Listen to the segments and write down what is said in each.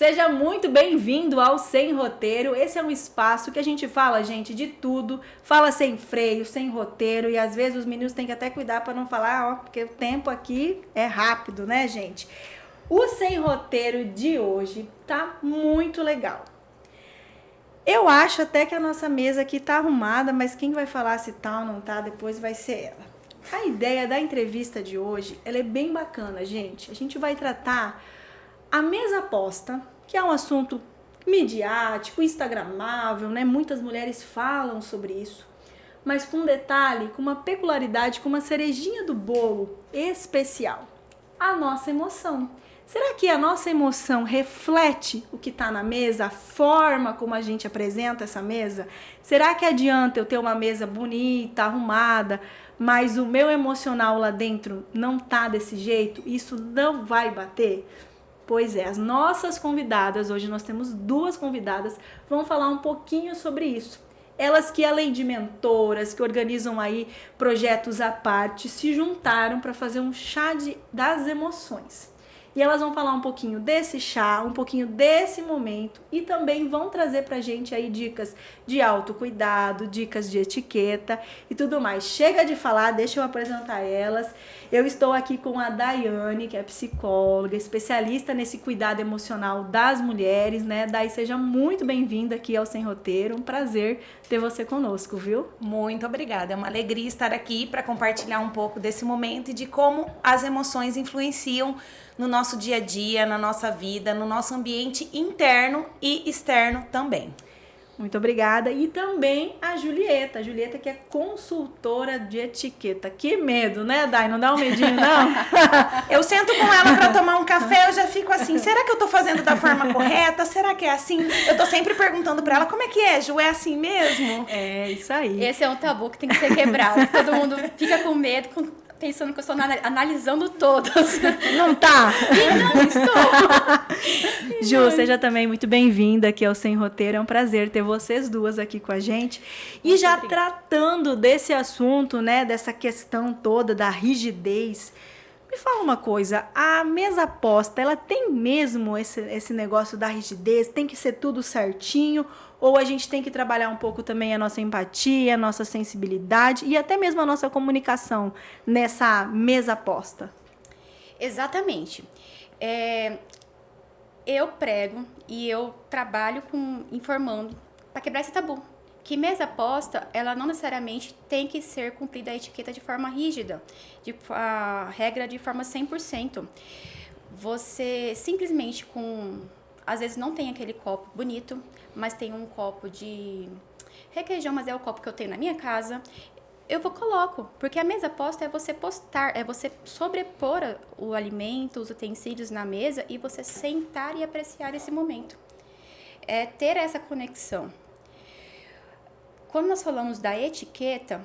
Seja muito bem-vindo ao Sem Roteiro. Esse é um espaço que a gente fala, gente, de tudo. Fala sem freio, sem roteiro. E às vezes os meninos têm que até cuidar para não falar, ó, porque o tempo aqui é rápido, né, gente? O Sem Roteiro de hoje tá muito legal. Eu acho até que a nossa mesa aqui tá arrumada, mas quem vai falar se tá ou não tá depois vai ser ela. A ideia da entrevista de hoje, ela é bem bacana, gente. A gente vai tratar a mesa aposta, que é um assunto midiático, instagramável, né? Muitas mulheres falam sobre isso, mas com um detalhe, com uma peculiaridade, com uma cerejinha do bolo especial. A nossa emoção. Será que a nossa emoção reflete o que está na mesa, a forma como a gente apresenta essa mesa? Será que adianta eu ter uma mesa bonita, arrumada, mas o meu emocional lá dentro não tá desse jeito? Isso não vai bater? Pois é, as nossas convidadas, hoje nós temos 2 convidadas, vão falar um pouquinho sobre isso. Elas que, além de mentoras, que organizam aí projetos à parte, se juntaram para fazer um chá das emoções. E elas vão falar um pouquinho desse chá, um pouquinho desse momento e também vão trazer pra gente aí dicas de autocuidado, dicas de etiqueta e tudo mais. Chega de falar, deixa eu apresentar elas. Eu estou aqui com a Daiane, que é psicóloga, especialista nesse cuidado emocional das mulheres, né? Dai, seja muito bem-vinda aqui ao Sem Roteiro. Um prazer ter você conosco, viu? Muito obrigada. É uma alegria estar aqui para compartilhar um pouco desse momento e de como as emoções influenciam no nosso dia a dia, na nossa vida, no nosso ambiente interno e externo também. Muito obrigada. E também a Julieta. A Julieta que é consultora de etiqueta. Que medo, né, Dai? Não dá um medinho, não? Eu sento com ela para tomar um café, eu já fico assim, será que eu tô fazendo da forma correta? Será que é assim? Eu tô sempre perguntando para ela, como é que é, Ju? É assim mesmo? É, isso aí. Esse é um tabu que tem que ser quebrado. Todo mundo fica com medo, pensando que eu estou analisando todas. Não tá? E não estou. Ju, seja também muito bem-vinda aqui ao Sem Roteiro. É um prazer ter vocês 2 aqui com a gente. E Muito já obrigada. tratando desse assunto, né, dessa questão toda da rigidez, me fala uma coisa, a mesa aposta, ela tem mesmo esse negócio da rigidez? Tem que ser tudo certinho? Ou a gente tem que trabalhar um pouco também a nossa empatia, a nossa sensibilidade e até mesmo a nossa comunicação nessa mesa aposta? Exatamente. Eu prego e eu trabalho informando para quebrar esse tabu. Que mesa aposta, ela não necessariamente tem que ser cumprida a etiqueta de forma rígida, a regra de forma 100%. Você simplesmente às vezes não tem aquele copo bonito, mas tem um copo de requeijão, mas é o copo que eu tenho na minha casa. Eu coloco, porque a mesa posta é você postar, é você sobrepor o alimento, os utensílios na mesa e você sentar e apreciar esse momento. É ter essa conexão. Quando nós falamos da etiqueta,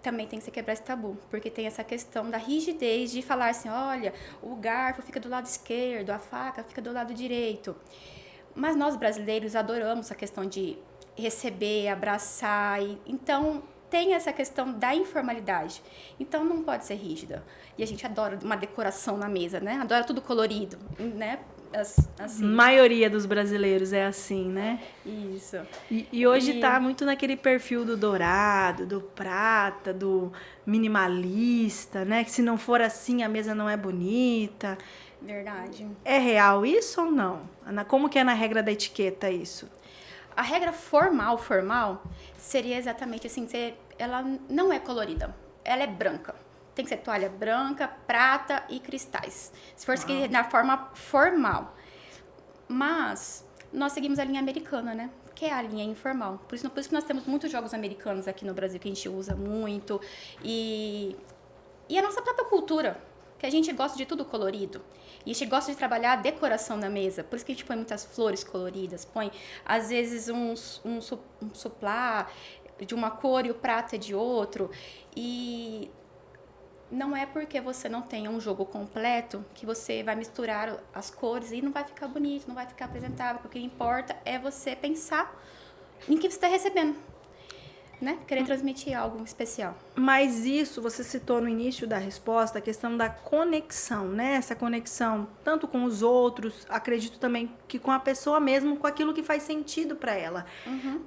também tem que se quebrar esse tabu, porque tem essa questão da rigidez de falar assim, olha, o garfo fica do lado esquerdo, a faca fica do lado direito. Mas nós brasileiros adoramos a questão de receber, abraçar, então tem essa questão da informalidade. Então não pode ser rígida. E a gente adora uma decoração na mesa, né? Adora tudo colorido, né? Assim. Maioria dos brasileiros é assim, né? Isso. E hoje tá muito naquele perfil do dourado, do prata, do minimalista, né? Que se não for assim, a mesa não é bonita. Verdade. É real isso ou não? Como que é na regra da etiqueta isso? A regra formal seria exatamente assim, ela não é colorida, ela é branca. Tem que ser toalha branca, prata e cristais. Se for seguir na forma formal. Mas nós seguimos a linha americana, né? Que é a linha informal. Por isso que nós temos muitos jogos americanos aqui no Brasil, que a gente usa muito. E a nossa própria cultura, que a gente gosta de tudo colorido. E a gente gosta de trabalhar a decoração na mesa. Por isso que a gente põe muitas flores coloridas. Põe, às vezes, um suplá de uma cor e o prato é de outro. E não é porque você não tem um jogo completo que você vai misturar as cores e não vai ficar bonito, não vai ficar apresentável. O que importa é você pensar em que você está recebendo. né? Querer transmitir algo especial. Mas isso, você citou no início da resposta, a questão da conexão, né? Essa conexão tanto com os outros, acredito também que com a pessoa mesmo, com aquilo que faz sentido para ela.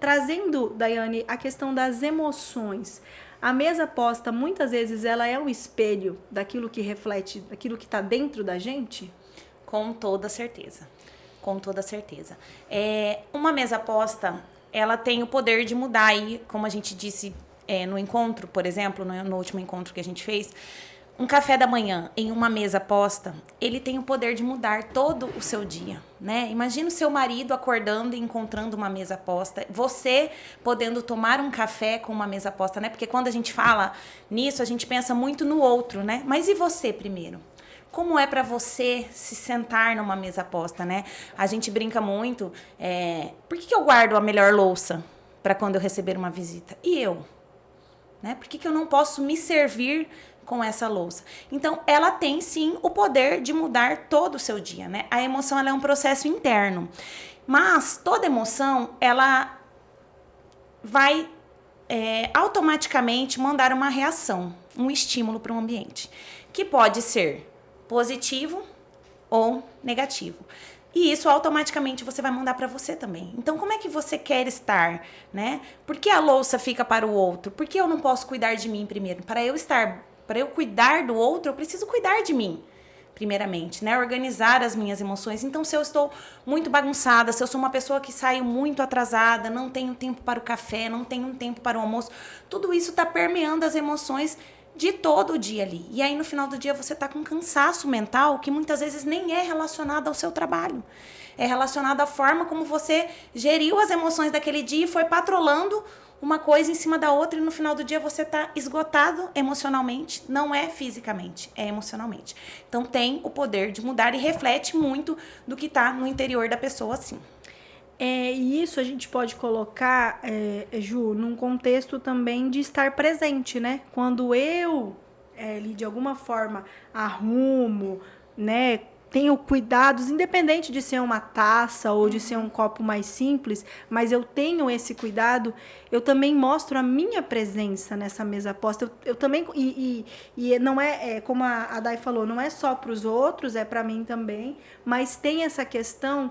Trazendo, Daiane, a questão das emoções. A mesa posta, muitas vezes, ela é um espelho daquilo que reflete, daquilo que está dentro da gente? Com toda certeza. Com toda certeza. Uma mesa posta, ela tem o poder de mudar aí, como a gente disse no encontro, por exemplo, no último encontro que a gente fez, um café da manhã em uma mesa posta, ele tem o poder de mudar todo o seu dia, né? Imagina o seu marido acordando e encontrando uma mesa posta, você podendo tomar um café com uma mesa posta, né? Porque quando a gente fala nisso, a gente pensa muito no outro, né? Mas e você primeiro? Como é para você se sentar numa mesa posta, né? A gente brinca muito, por que eu guardo a melhor louça para quando eu receber uma visita? E eu? Né? Por que eu não posso me servir com essa louça? Então, ela tem sim o poder de mudar todo o seu dia, né? A emoção, ela é um processo interno, mas toda emoção, ela vai automaticamente mandar uma reação, um estímulo para o ambiente, que pode ser positivo ou negativo. E isso automaticamente você vai mandar para você também. Então, como é que você quer estar, né? Por que a louça fica para o outro? Por que eu não posso cuidar de mim primeiro? Para eu cuidar do outro, eu preciso cuidar de mim, primeiramente, né? Organizar as minhas emoções. Então, se eu estou muito bagunçada, se eu sou uma pessoa que saio muito atrasada, não tenho tempo para o café, não tenho tempo para o almoço, tudo isso está permeando as emoções de todo o dia ali. E aí, no final do dia, você tá com cansaço mental que muitas vezes nem é relacionado ao seu trabalho. É relacionado à forma como você geriu as emoções daquele dia e foi patrolando uma coisa em cima da outra, e no final do dia você tá esgotado emocionalmente, não é fisicamente, é emocionalmente. Então, tem o poder de mudar e reflete muito do que tá no interior da pessoa, assim. E isso a gente pode colocar, Ju, num contexto também de estar presente, né? Quando eu, de alguma forma, arrumo, né? Tenho cuidados, independente de ser uma taça ou de ser um copo mais simples, mas eu tenho esse cuidado, eu também mostro a minha presença nessa mesa posta. Eu também, e não como a Dai falou, não é só para os outros, é para mim também, mas tem essa questão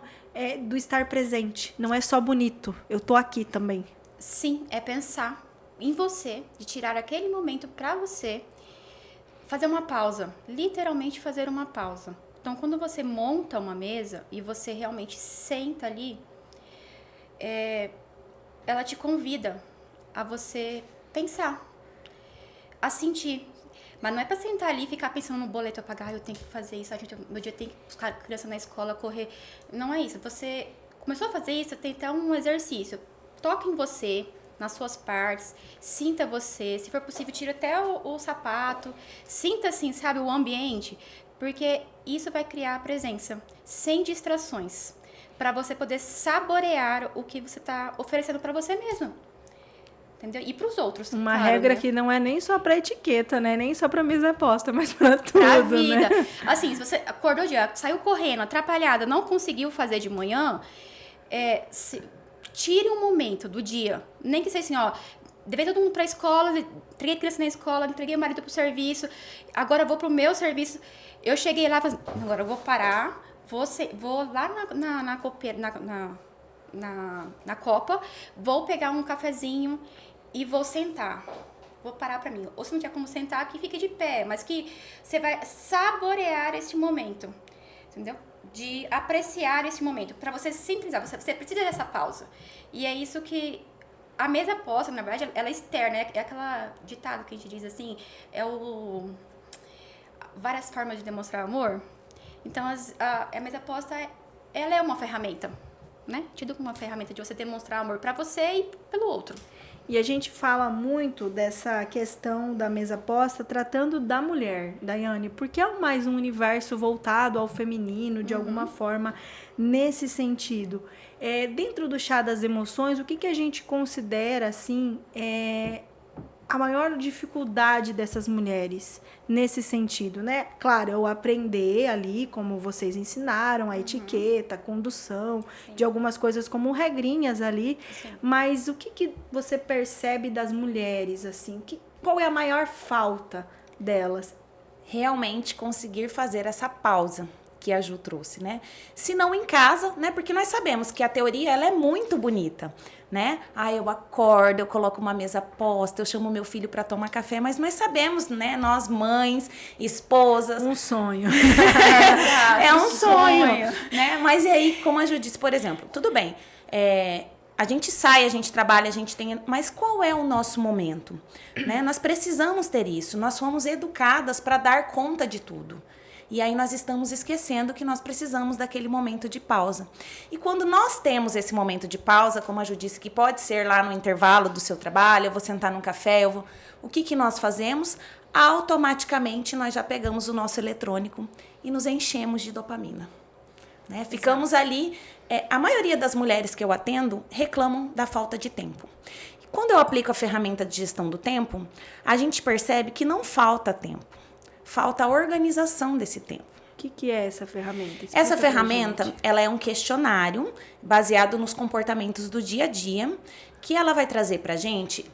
do estar presente. Não é só bonito, eu tô aqui também. Sim, é pensar em você, de tirar aquele momento para você, fazer uma pausa, literalmente fazer uma pausa. Então, quando você monta uma mesa e você realmente senta ali, ela te convida a você pensar, a sentir. Mas não é pra sentar ali e ficar pensando no boleto a pagar, eu tenho que fazer isso, meu dia tem que buscar a criança na escola, correr. Não é isso. Você começou a fazer isso, tem até um exercício. Toque em você, nas suas partes, sinta você. Se for possível, tira até o sapato. Sinta, assim, sabe, o ambiente. Porque isso vai criar a presença, sem distrações. Para você poder saborear o que você está oferecendo para você mesmo. Entendeu? E para os outros. Uma claro, regra né? que não é nem só para etiqueta, né? Nem só para mesa posta, mas para tudo, Pra vida. né? Assim, se você acordou o dia, saiu correndo, atrapalhada, não conseguiu fazer de manhã, tire um momento do dia. Nem que seja assim, ó, levei todo mundo pra escola, entreguei a criança na escola, entreguei o marido pro serviço, agora eu vou pro meu serviço. Eu cheguei lá, agora eu vou parar, vou lá na copa, vou pegar um cafezinho e vou sentar. Vou parar pra mim. Ou se não tiver como sentar, que fique de pé, mas que você vai saborear este momento, entendeu? De apreciar esse momento. Pra você simplesar, você precisa dessa pausa. E é isso que a mesa posta, na verdade, ela é externa. É aquela ditado que a gente diz assim, várias formas de demonstrar amor. Então, a mesa posta, ela é uma ferramenta, né? Tido como uma ferramenta de você demonstrar amor pra você e pelo outro. E a gente fala muito dessa questão da mesa posta tratando da mulher, Daiane, porque é mais um universo voltado ao feminino, de alguma forma, nesse sentido. Dentro do chá das emoções, o que a gente considera, assim, a maior dificuldade dessas mulheres nesse sentido, né? Claro, eu aprender ali, como vocês ensinaram, a etiqueta, a condução, de algumas coisas como regrinhas ali, mas o que você percebe das mulheres, assim? Qual é a maior falta delas? Realmente conseguir fazer essa pausa que a Ju trouxe, né? Se não em casa, né? Porque nós sabemos que a teoria, ela é muito bonita, né? Eu acordo, eu coloco uma mesa posta, eu chamo meu filho para tomar café, mas nós sabemos, né? Nós mães, esposas... Um sonho. É um sonho, né? Mas e aí, como a Ju disse, por exemplo, tudo bem, a gente sai, a gente trabalha, a gente tem... Mas qual é o nosso momento? Né? Nós precisamos ter isso. Nós fomos educadas para dar conta de tudo. E aí nós estamos esquecendo que nós precisamos daquele momento de pausa. E quando nós temos esse momento de pausa, como a Ju disse, que pode ser lá no intervalo do seu trabalho, eu vou sentar num café, o que nós fazemos? Automaticamente nós já pegamos o nosso eletrônico e nos enchemos de dopamina. Né? Ficamos ali... a maioria das mulheres que eu atendo reclamam da falta de tempo. E quando eu aplico a ferramenta de gestão do tempo, a gente percebe que não falta tempo. Falta a organização desse tempo. O que é essa ferramenta? Essa ferramenta, ela é um questionário baseado nos comportamentos do dia a dia, que ela vai trazer pra gente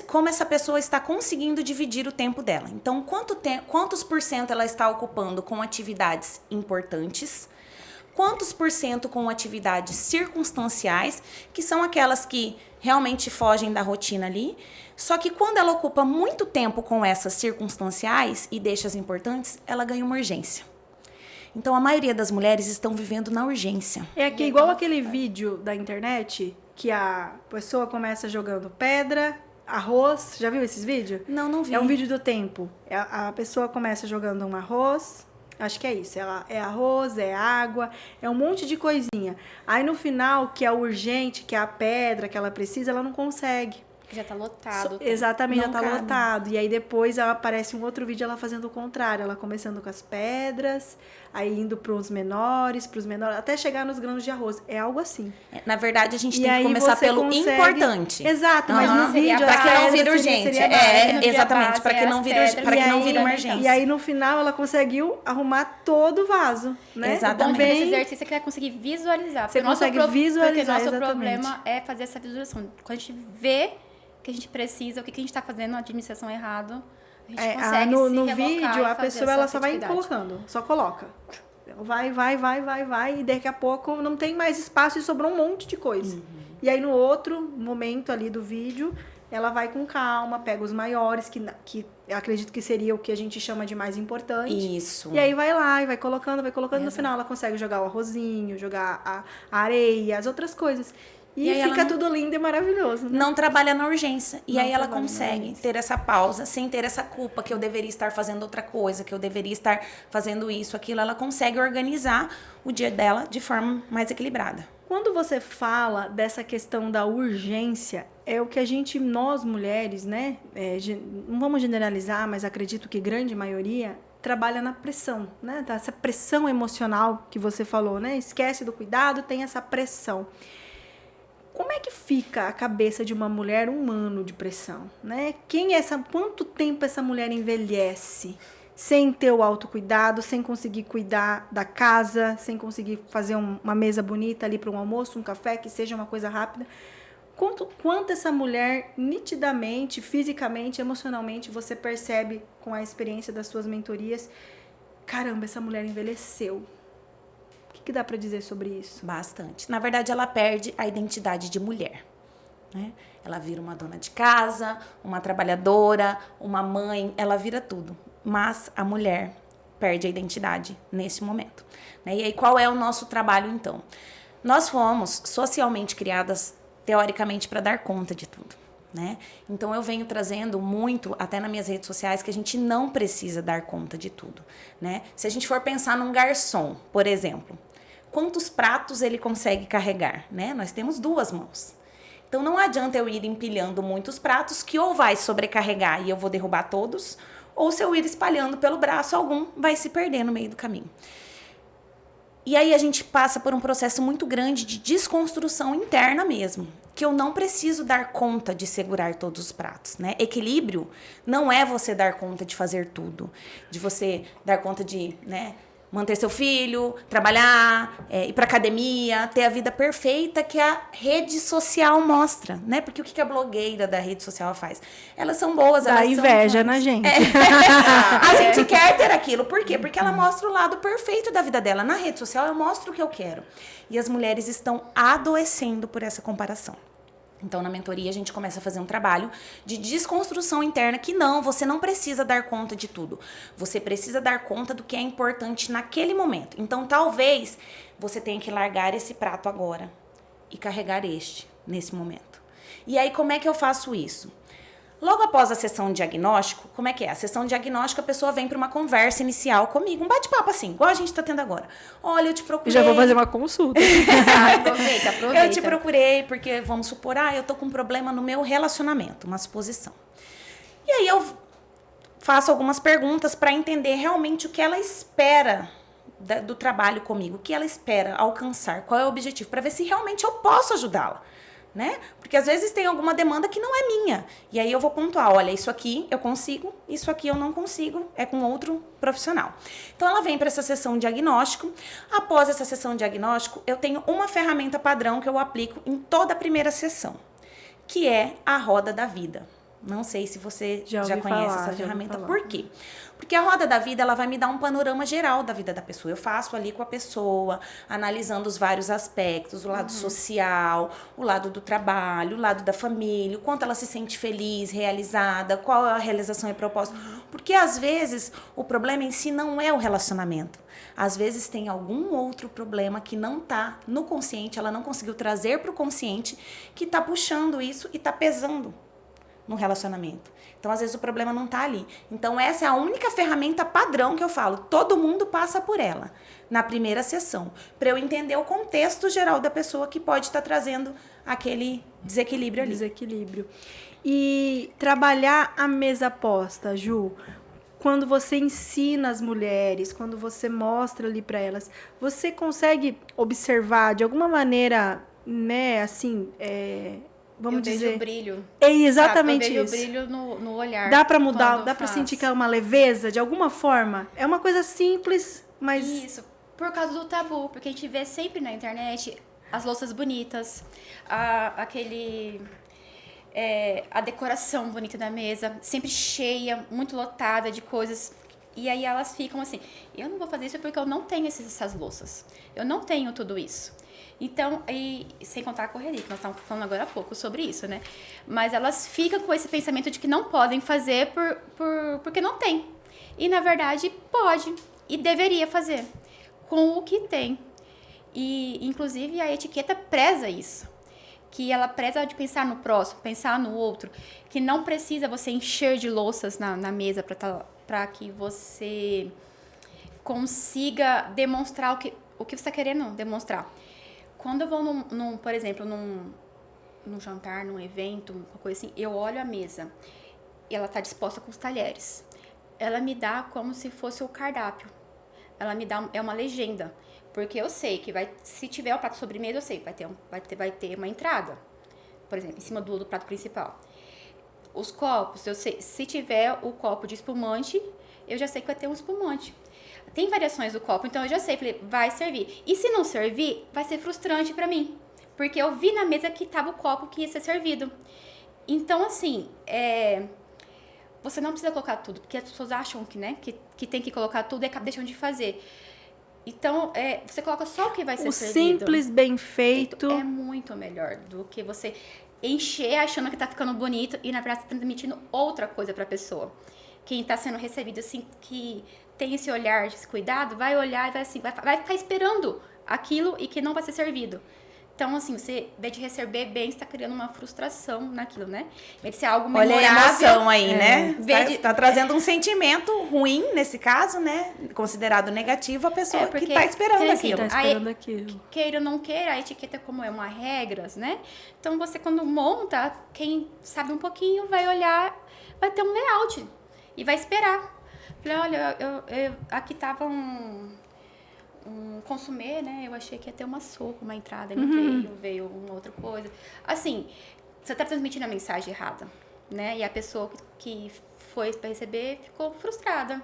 como essa pessoa está conseguindo dividir o tempo dela. Então, quantos por cento ela está ocupando com atividades importantes, quantos por cento com atividades circunstanciais, que são aquelas que realmente fogem da rotina ali. Só que quando ela ocupa muito tempo com essas circunstanciais e deixa as importantes, ela ganha uma urgência. Então, a maioria das mulheres estão vivendo na urgência. É aqui, igual aquele vídeo da internet que a pessoa começa jogando pedra, arroz. Já viu esses vídeos? Não vi. É um vídeo do tempo. A pessoa começa jogando um arroz... Acho que é isso, é arroz, é água, é um monte de coisinha. Aí no final, que é urgente, que é a pedra que ela precisa, ela não consegue. Já tá lotado. Exatamente, não já tá cabe. lotado. E aí depois aparece um outro vídeo ela fazendo o contrário. Ela começando com as pedras, aí indo pros menores, até chegar nos grãos de arroz. É algo assim. Na verdade, a gente E tem que aí começar você pelo consegue... importante. Exato, mas no seria vídeo... a Para que não base, vira urgente. Exatamente, para que não vira emergência. E aí no final ela conseguiu arrumar todo o vaso, né? Exatamente. O bom desse exercício é que você conseguir visualizar. Você consegue visualizar, porque o nosso exatamente. problema é fazer essa visualização. Quando a gente vê o que a gente precisa, o que a gente está fazendo, a administração errado, a gente consegue no se vídeo, a fazer pessoa essa ela só vai atividade. colocando, só coloca. Vai, e daqui a pouco não tem mais espaço e sobrou um monte de coisa. E aí no outro momento ali do vídeo, ela vai com calma, pega os maiores, que eu acredito que seria o que a gente chama de mais importante. Isso. E aí vai lá e vai colocando, no final ela consegue jogar o arrozinho, jogar a areia, as outras coisas. E aí fica tudo lindo e maravilhoso, né? Não trabalha na urgência. E Não aí ela trabalha na consegue urgência. ter essa pausa, sem ter essa culpa que eu deveria estar fazendo outra coisa, que eu deveria estar fazendo isso, aquilo. Ela consegue organizar o dia dela de forma mais equilibrada. Quando você fala dessa questão da urgência, é o que nós mulheres, né? Não vamos generalizar, mas acredito que grande maioria trabalha na pressão, né? Essa pressão emocional que você falou, né? Esquece do cuidado, tem essa pressão. Como é que fica a cabeça de uma mulher um ano de pressão, né? Quanto tempo essa mulher envelhece sem ter o autocuidado, sem conseguir cuidar da casa, sem conseguir fazer uma mesa bonita ali para um almoço, um café, que seja uma coisa rápida? Quanto essa mulher, nitidamente, fisicamente, emocionalmente, você percebe com a experiência das suas mentorias, caramba, essa mulher envelheceu. O que dá para dizer sobre isso? Bastante. Na verdade, ela perde a identidade de mulher, né? Ela vira uma dona de casa, uma trabalhadora, uma mãe, ela vira tudo. Mas a mulher perde a identidade nesse momento, né? E aí, qual é o nosso trabalho, então? Nós fomos socialmente criadas, teoricamente, para dar conta de tudo, né? Então, eu venho trazendo muito, até nas minhas redes sociais, que a gente não precisa dar conta de tudo, né? Se a gente for pensar num garçom, por exemplo, quantos pratos ele consegue carregar, né? Nós temos 2 mãos. Então, não adianta eu ir empilhando muitos pratos que ou vai sobrecarregar e eu vou derrubar todos, ou se eu ir espalhando pelo braço, algum vai se perder no meio do caminho. E aí a gente passa por um processo muito grande de desconstrução interna mesmo. Que eu não preciso dar conta de segurar todos os pratos, né? Equilíbrio não é você dar conta de fazer tudo. De você dar conta de, né, manter seu filho, trabalhar, ir pra academia, ter a vida perfeita que a rede social mostra, né? Porque o que a blogueira da rede social faz? Elas são boas, Dá elas inveja são... na gente. A gente quer ter aquilo. Por quê? Porque ela mostra o lado perfeito da vida dela. Na rede social eu mostro o que eu quero. E as mulheres estão adoecendo por essa comparação. Então, na mentoria, a gente começa a fazer um trabalho de desconstrução interna que não, você não precisa dar conta de tudo. Você precisa dar conta do que é importante naquele momento. Então, talvez você tenha que largar esse prato agora e carregar este nesse momento. E aí, como é que eu faço isso? Logo após a sessão de diagnóstico, como é que é? A sessão de diagnóstico, a pessoa vem para uma conversa inicial comigo, um bate-papo assim, igual a gente está tendo agora. Olha, eu te procurei. Já vou fazer uma consulta. Aproveita. Eu te procurei porque, vamos supor, eu tô com um problema no meu relacionamento, uma suposição. E aí eu faço algumas perguntas para entender realmente o que ela espera do trabalho comigo, o que ela espera alcançar, qual é o objetivo, para ver se realmente eu posso ajudá-la. Né? Porque às vezes tem alguma demanda que não é minha. E aí eu vou pontuar, olha, isso aqui eu consigo, isso aqui eu não consigo, é com outro profissional. Então ela vem para essa sessão de diagnóstico. Após essa sessão de diagnóstico, eu tenho uma ferramenta padrão que eu aplico em toda a primeira sessão, que é a roda da vida. Não sei se você já conhece essa ferramenta. Por quê? Porque a roda da vida, ela vai me dar um panorama geral da vida da pessoa. Eu faço ali com a pessoa, analisando os vários aspectos, o lado social, o lado do trabalho, o lado da família, o quanto ela se sente feliz, realizada, qual é a realização e propósito. Porque às vezes o problema em si não é o relacionamento. Às vezes tem algum outro problema que não está no consciente, ela não conseguiu trazer para o consciente, que está puxando isso e está pesando no relacionamento. Então, às vezes, o problema não tá ali. Então, essa é a única ferramenta padrão que eu falo. Todo mundo passa por ela na primeira sessão, para eu entender o contexto geral da pessoa que pode estar trazendo aquele desequilíbrio ali. Desequilíbrio. E trabalhar a mesa posta, Ju, quando você ensina as mulheres, quando você mostra ali para elas, você consegue observar de alguma maneira, né, assim, vamos dizer... Eu vejo o brilho. É exatamente isso. Eu vejo o brilho no olhar. Dá pra mudar, dá pra sentir que é uma leveza, de alguma forma? É uma coisa simples, mas... Isso, por causa do tabu, porque a gente vê sempre na internet as louças bonitas, a decoração bonita da mesa, sempre cheia, muito lotada de coisas. E aí elas ficam assim, eu não vou fazer isso porque eu não tenho essas louças. Eu não tenho tudo isso. Então, e sem contar a correria, que nós estávamos falando agora há pouco sobre isso, né? Mas elas ficam com esse pensamento de que não podem fazer porque não tem. E, na verdade, pode e deveria fazer com o que tem. E, inclusive, a etiqueta preza isso. Que ela preza de pensar no próximo, pensar no outro. Que não precisa você encher de louças na mesa para que você consiga demonstrar o que você está querendo demonstrar. Quando eu vou, por exemplo, num jantar, num evento, uma coisa assim, eu olho a mesa e ela está disposta com os talheres. Ela me dá como se fosse o cardápio. Ela me dá, é uma legenda. Porque eu sei que se tiver o prato sobremesa, eu sei que vai ter uma entrada. Por exemplo, em cima do prato principal. Os copos, eu sei, se tiver o copo de espumante, eu já sei que vai ter um espumante. Tem variações do copo, então eu já sei, falei, vai servir. E se não servir, vai ser frustrante pra mim. Porque eu vi na mesa que tava o copo que ia ser servido. Então, assim, você não precisa colocar tudo, porque as pessoas acham que, né, que tem que colocar tudo e deixam de fazer. Então, você coloca só o que vai ser servido. O simples, bem feito. É muito melhor do que você encher achando que tá ficando bonito e, na verdade, você tá transmitindo outra coisa pra pessoa. Quem tá sendo recebido, assim, que tem esse olhar, esse cuidado, vai olhar e vai ficar esperando aquilo e que não vai ser servido. Então, assim, você, em vez de receber bem, você está criando uma frustração naquilo, né? Em vez de ser algo memorável. Olha a emoção aí, né? Tá trazendo um sentimento ruim, nesse caso, né? Considerado negativo, a pessoa que está esperando aquilo. Tá esperando aquilo. Queira ou não queira, a etiqueta como é uma regras, né? Então, você quando monta, quem sabe um pouquinho vai olhar, vai ter um layout e vai esperar. Falei, olha, aqui tava um consumê, né? Eu achei que ia ter uma sopa, uma entrada, não veio uma outra coisa. Assim, você tá transmitindo a mensagem errada, né? E a pessoa que foi para receber ficou frustrada,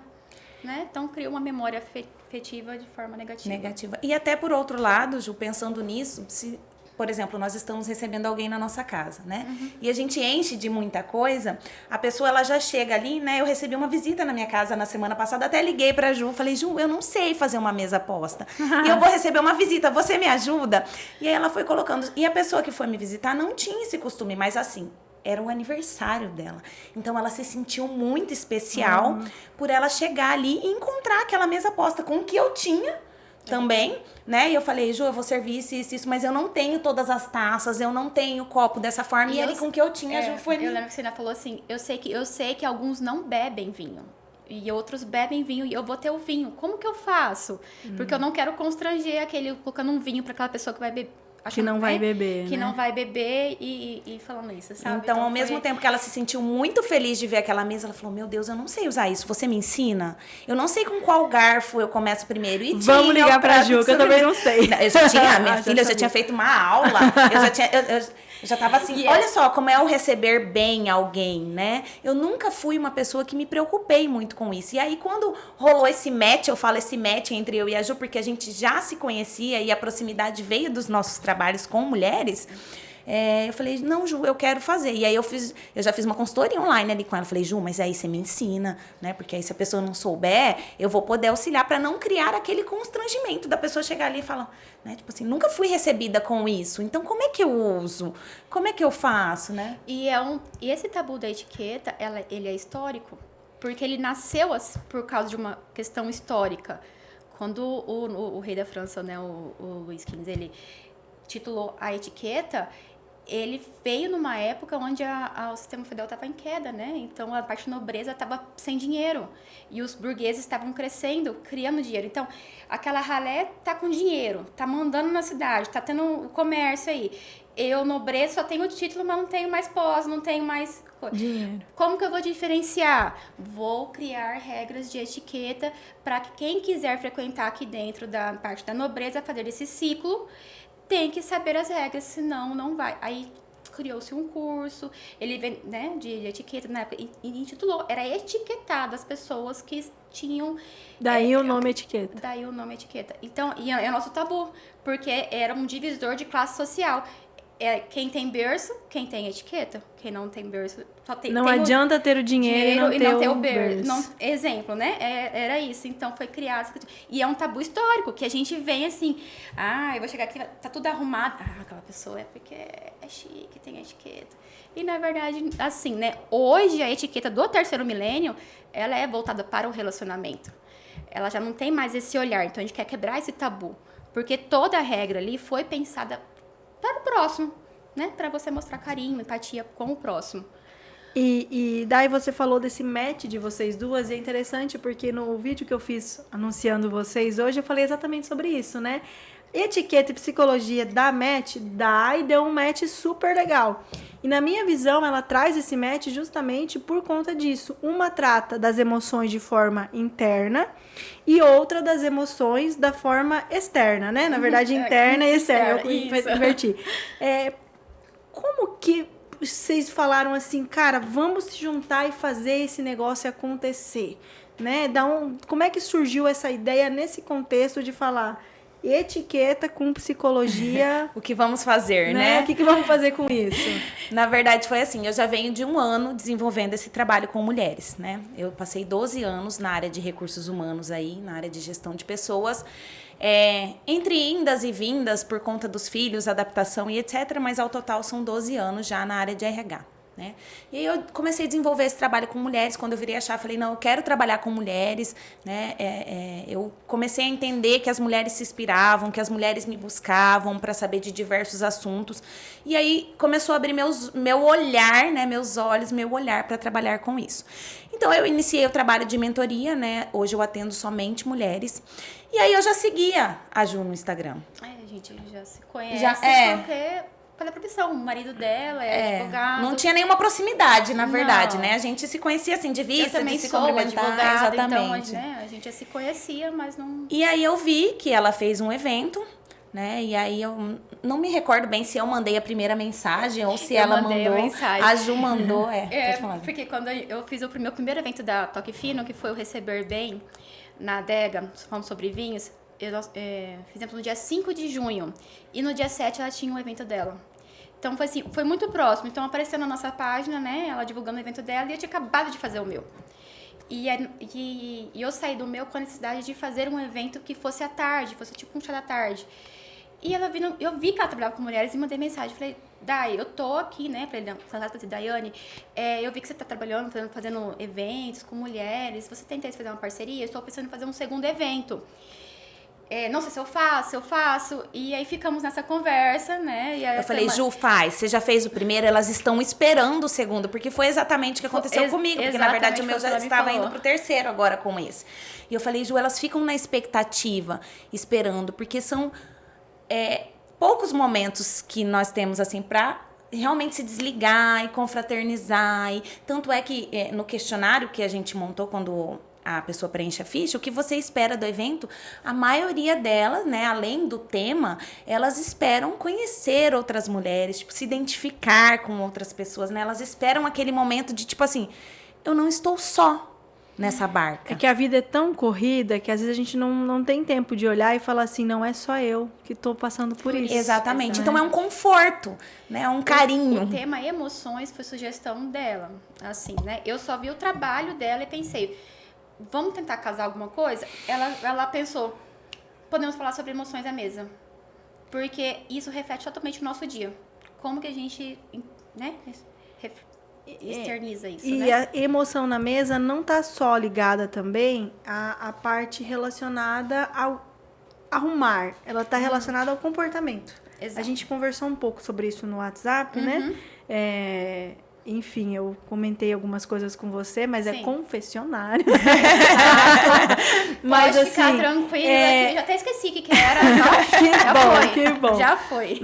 né? Então criou uma memória afetiva de forma negativa. E até por outro lado, Ju, pensando nisso, se, por exemplo, nós estamos recebendo alguém na nossa casa, né? E a gente enche de muita coisa, a pessoa ela já chega ali, né? Eu recebi uma visita na minha casa na semana passada, até liguei pra Ju, falei, Ju, eu não sei fazer uma mesa posta. E eu vou receber uma visita, você me ajuda? E aí ela foi colocando, e a pessoa que foi me visitar não tinha esse costume, mas assim, era o aniversário dela. Então, ela se sentiu muito especial por ela chegar ali e encontrar aquela mesa posta com o que eu tinha também, né? E eu falei, Ju, eu vou servir isso, mas eu não tenho todas as taças, eu não tenho copo dessa forma. E ele com o que eu tinha, a Ju foi... Eu lembro que você ainda falou assim, eu sei que alguns não bebem vinho. E outros bebem vinho e eu vou ter o vinho. Como que eu faço? Porque eu não quero constranger colocando um vinho para aquela pessoa que vai beber. Que não vai beber, que né? não vai beber e falando isso, sabe? Então, ao mesmo tempo que ela se sentiu muito feliz de ver aquela mesa, ela falou, meu Deus, eu não sei usar isso, você me ensina? Eu não sei com qual garfo eu começo primeiro. E vamos ligar pra Ju, que eu também não sei. Eu já tinha, minha filha, eu já tinha feito uma aula, eu já tava assim, olha só como é o receber bem alguém, né? Eu nunca fui uma pessoa que me preocupei muito com isso. E aí, quando rolou esse match, eu falo esse match entre eu e a Ju, porque a gente já se conhecia e a proximidade veio dos nossos trabalhos com mulheres, eu falei, não, Ju, eu quero fazer. E aí eu já fiz uma consultoria online ali com ela. Falei, Ju, mas aí você me ensina, né? Porque aí se a pessoa não souber, eu vou poder auxiliar para não criar aquele constrangimento da pessoa chegar ali e falar, né? Tipo assim, nunca fui recebida com isso. Então, como é que eu uso? Como é que eu faço, né? E esse tabu da etiqueta, ele é histórico, porque ele nasceu por causa de uma questão histórica. Quando o rei da França, né, o Luís XV, ele titulou a etiqueta, ele veio numa época onde o sistema feudal estava em queda, né? Então, a parte nobreza estava sem dinheiro. E os burgueses estavam crescendo, criando dinheiro. Então, aquela ralé tá com dinheiro, tá mandando na cidade, tá tendo comércio aí. Eu, nobreza, só tenho o título, mas não tenho mais pós, não tenho mais... dinheiro. Como que eu vou diferenciar? Vou criar regras de etiqueta para que quem quiser frequentar aqui dentro da parte da nobreza, fazer esse ciclo, tem que saber as regras, senão não vai. Aí criou-se um curso, ele vem, né, de etiqueta na época, e intitulou, era etiquetado as pessoas que tinham... Daí o nome etiqueta. Daí o nome etiqueta. Então, e é o nosso tabu, porque era um divisor de classe social. Quem tem berço, quem tem etiqueta. Quem não tem berço, só tem... Não adianta ter o dinheiro e não ter o berço. Exemplo, né? Era isso. Então, foi criado... E é um tabu histórico, que a gente vem assim... eu vou chegar aqui, tá tudo arrumado. Aquela pessoa é porque é chique, tem etiqueta. E, na verdade, assim, né? Hoje, a etiqueta do terceiro milênio, ela é voltada para o relacionamento. Ela já não tem mais esse olhar. Então, a gente quer quebrar esse tabu. Porque toda a regra ali foi pensada... para o próximo, né? Para você mostrar carinho, empatia com o próximo. E daí você falou desse match de vocês duas, e é interessante porque no vídeo que eu fiz anunciando vocês hoje, eu falei exatamente sobre isso, né? Etiqueta e psicologia dá match? Dá, e deu um match super legal. E na minha visão, ela traz esse match justamente por conta disso. Uma trata das emoções de forma interna e outra das emoções da forma externa, né? Na verdade, interna e externa. Eu inverti. Como que vocês falaram assim, cara, vamos se juntar e fazer esse negócio acontecer, né? Como é que surgiu essa ideia nesse contexto de falar etiqueta com psicologia? O que vamos fazer, né? O que vamos fazer com isso? Na verdade, foi assim, eu já venho de 1 ano desenvolvendo esse trabalho com mulheres, né? Eu passei 12 anos na área de recursos humanos aí, na área de gestão de pessoas, entre indas e vindas por conta dos filhos, adaptação e etc., mas ao total são 12 anos já na área de RH. Né? E aí eu comecei a desenvolver esse trabalho com mulheres. Quando eu virei a chave, falei, não, eu quero trabalhar com mulheres, né? Eu comecei a entender que as mulheres se inspiravam, que as mulheres me buscavam para saber de diversos assuntos. E aí começou a abrir meu olhar, né? Meus olhos, meu olhar para trabalhar com isso. Então eu iniciei o trabalho de mentoria, né? Hoje eu atendo somente mulheres. E aí eu já seguia a Ju no Instagram. A gente já se conhece, Já, porque pela profissão. O marido dela é advogado. Não tinha nenhuma proximidade, na verdade, Não. né? A gente se conhecia assim de vista, Eu também de se sou cumprimentar. advogada, Exatamente. então a gente já se conhecia, mas não... E aí eu vi que ela fez um evento, né? E aí eu não me recordo bem se eu mandei a primeira mensagem ou se ela mandei a mandou. mensagem. A Ju mandou, pode falar. Porque quando eu fiz o meu primeiro evento da Toque Fino, que foi o Receber Bem, na adega, falando sobre vinhos, fizemos no dia 5 de junho. E no dia 7 ela tinha um evento dela. Então foi assim, foi muito próximo. Então apareceu na nossa página, né? Ela divulgando o evento dela e eu tinha acabado de fazer o meu. E eu saí do meu com a necessidade de fazer um evento que fosse à tarde, fosse tipo um chá da tarde. E eu vi que ela trabalhava com mulheres e mandei mensagem. Falei, Dai, eu tô aqui, né? Falei, Daiane, eu vi que você tá trabalhando, fazendo eventos com mulheres. Você tem interesse em fazer uma parceria? Eu estou pensando em fazer um segundo evento. Não sei se eu faço. E aí ficamos nessa conversa, né? E aí Eu falei, Ju, faz. Você já fez o primeiro, elas estão esperando o segundo. Porque foi exatamente o que aconteceu comigo. Porque, na verdade, o meu já estava indo pro terceiro agora com esse. E eu falei, Ju, elas ficam na expectativa, esperando. Porque são poucos momentos que nós temos, assim, pra realmente se desligar e confraternizar. Tanto é que no questionário que a gente montou quando a pessoa preenche a ficha, o que você espera do evento, a maioria delas, né, além do tema, elas esperam conhecer outras mulheres, tipo, se identificar com outras pessoas, né? Elas esperam aquele momento de, tipo assim, eu não estou só nessa barca. É que a vida é tão corrida que às vezes a gente não tem tempo de olhar e falar assim, não é só eu que estou passando por isso. Exatamente. Então é um conforto, né? É um carinho. O tema emoções foi sugestão dela, assim, né? Eu só vi o trabalho dela e pensei, vamos tentar casar alguma coisa? Ela pensou, podemos falar sobre emoções à mesa. Porque isso reflete totalmente o nosso dia. Como que a gente, né, externiza isso, e né? a emoção na mesa não tá só ligada também à parte relacionada ao arrumar. Ela tá relacionada ao comportamento. Exato. A gente conversou um pouco sobre isso no WhatsApp, né? Enfim, eu comentei algumas coisas com você, mas Sim. é confessionário. Mas pode ficar tranquila, que eu já até esqueci o que era. Que bom. Já foi.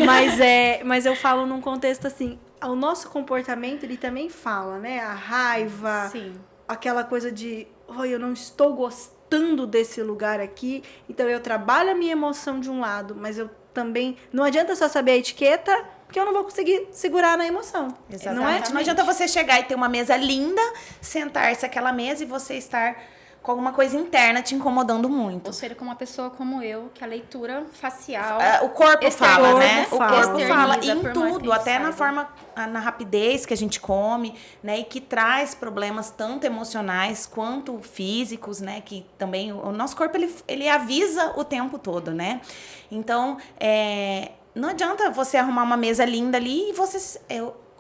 Mas eu falo num contexto assim, o nosso comportamento, ele também fala, né? A raiva, Sim. aquela coisa de, eu não estou gostando desse lugar aqui, então eu trabalho a minha emoção de um lado, mas eu também, não adianta só saber a etiqueta, porque eu não vou conseguir segurar na emoção. Exatamente. Não adianta você chegar e ter uma mesa linda, sentar-se àquela mesa e você estar com alguma coisa interna te incomodando muito. Ou seja, com uma pessoa como eu, que a leitura facial... O corpo fala, né? O corpo fala Externiza, em por mais que tudo, a gente até na saiba. forma, na rapidez que a gente come, né? E que traz problemas tanto emocionais quanto físicos, né? Que também o nosso corpo, ele avisa o tempo todo, né? Então, não adianta você arrumar uma mesa linda ali e você...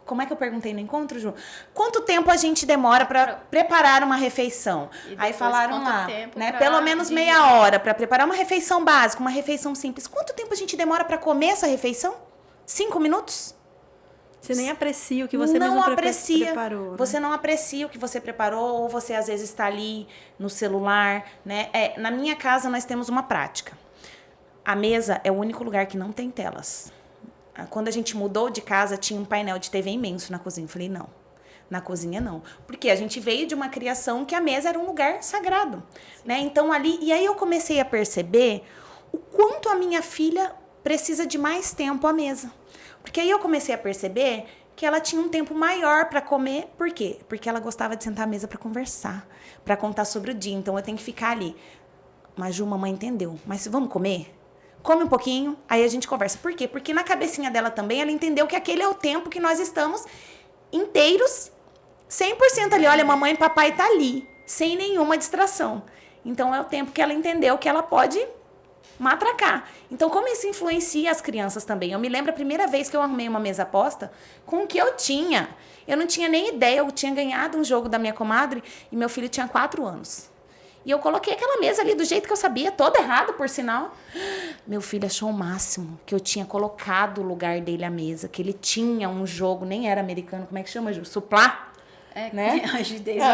Como é que eu perguntei no encontro, Ju? Quanto tempo a gente demora para preparar uma refeição? Aí falaram lá, né? Pelo menos meia hora para preparar uma refeição básica, uma refeição simples. Quanto tempo a gente demora para comer essa refeição? 5 minutos? Você nem aprecia o que você mesmo preparou. Né? Você não aprecia o que você preparou, ou você às vezes está ali no celular, né? Na minha casa nós temos uma prática. A mesa é o único lugar que não tem telas. Quando a gente mudou de casa, tinha um painel de TV imenso na cozinha. Eu falei, não, na cozinha não. Porque a gente veio de uma criação que a mesa era um lugar sagrado, né? Então ali, e aí eu comecei a perceber o quanto a minha filha precisa de mais tempo à mesa. Porque aí eu comecei a perceber que ela tinha um tempo maior para comer. Por quê? Porque ela gostava de sentar à mesa para conversar, para contar sobre o dia. Então eu tenho que ficar ali. Mas Ju, mamãe entendeu. Mas vamos comer? Come um pouquinho, aí a gente conversa. Por quê? Porque na cabecinha dela também, ela entendeu que aquele é o tempo que nós estamos inteiros, 100% ali. Olha, mamãe e papai tá ali, sem nenhuma distração. Então, é o tempo que ela entendeu que ela pode matracar. Então, como isso influencia as crianças também? Eu me lembro a primeira vez que eu arrumei uma mesa posta com o que eu tinha. Eu não tinha nem ideia, eu tinha ganhado um jogo da minha comadre e meu filho tinha 4 anos. E eu coloquei aquela mesa ali do jeito que eu sabia, toda errada, por sinal. Meu filho achou o máximo que eu tinha colocado o lugar dele à mesa, que ele tinha um jogo, nem era americano, como é que chama, Ju? Suplá? Né?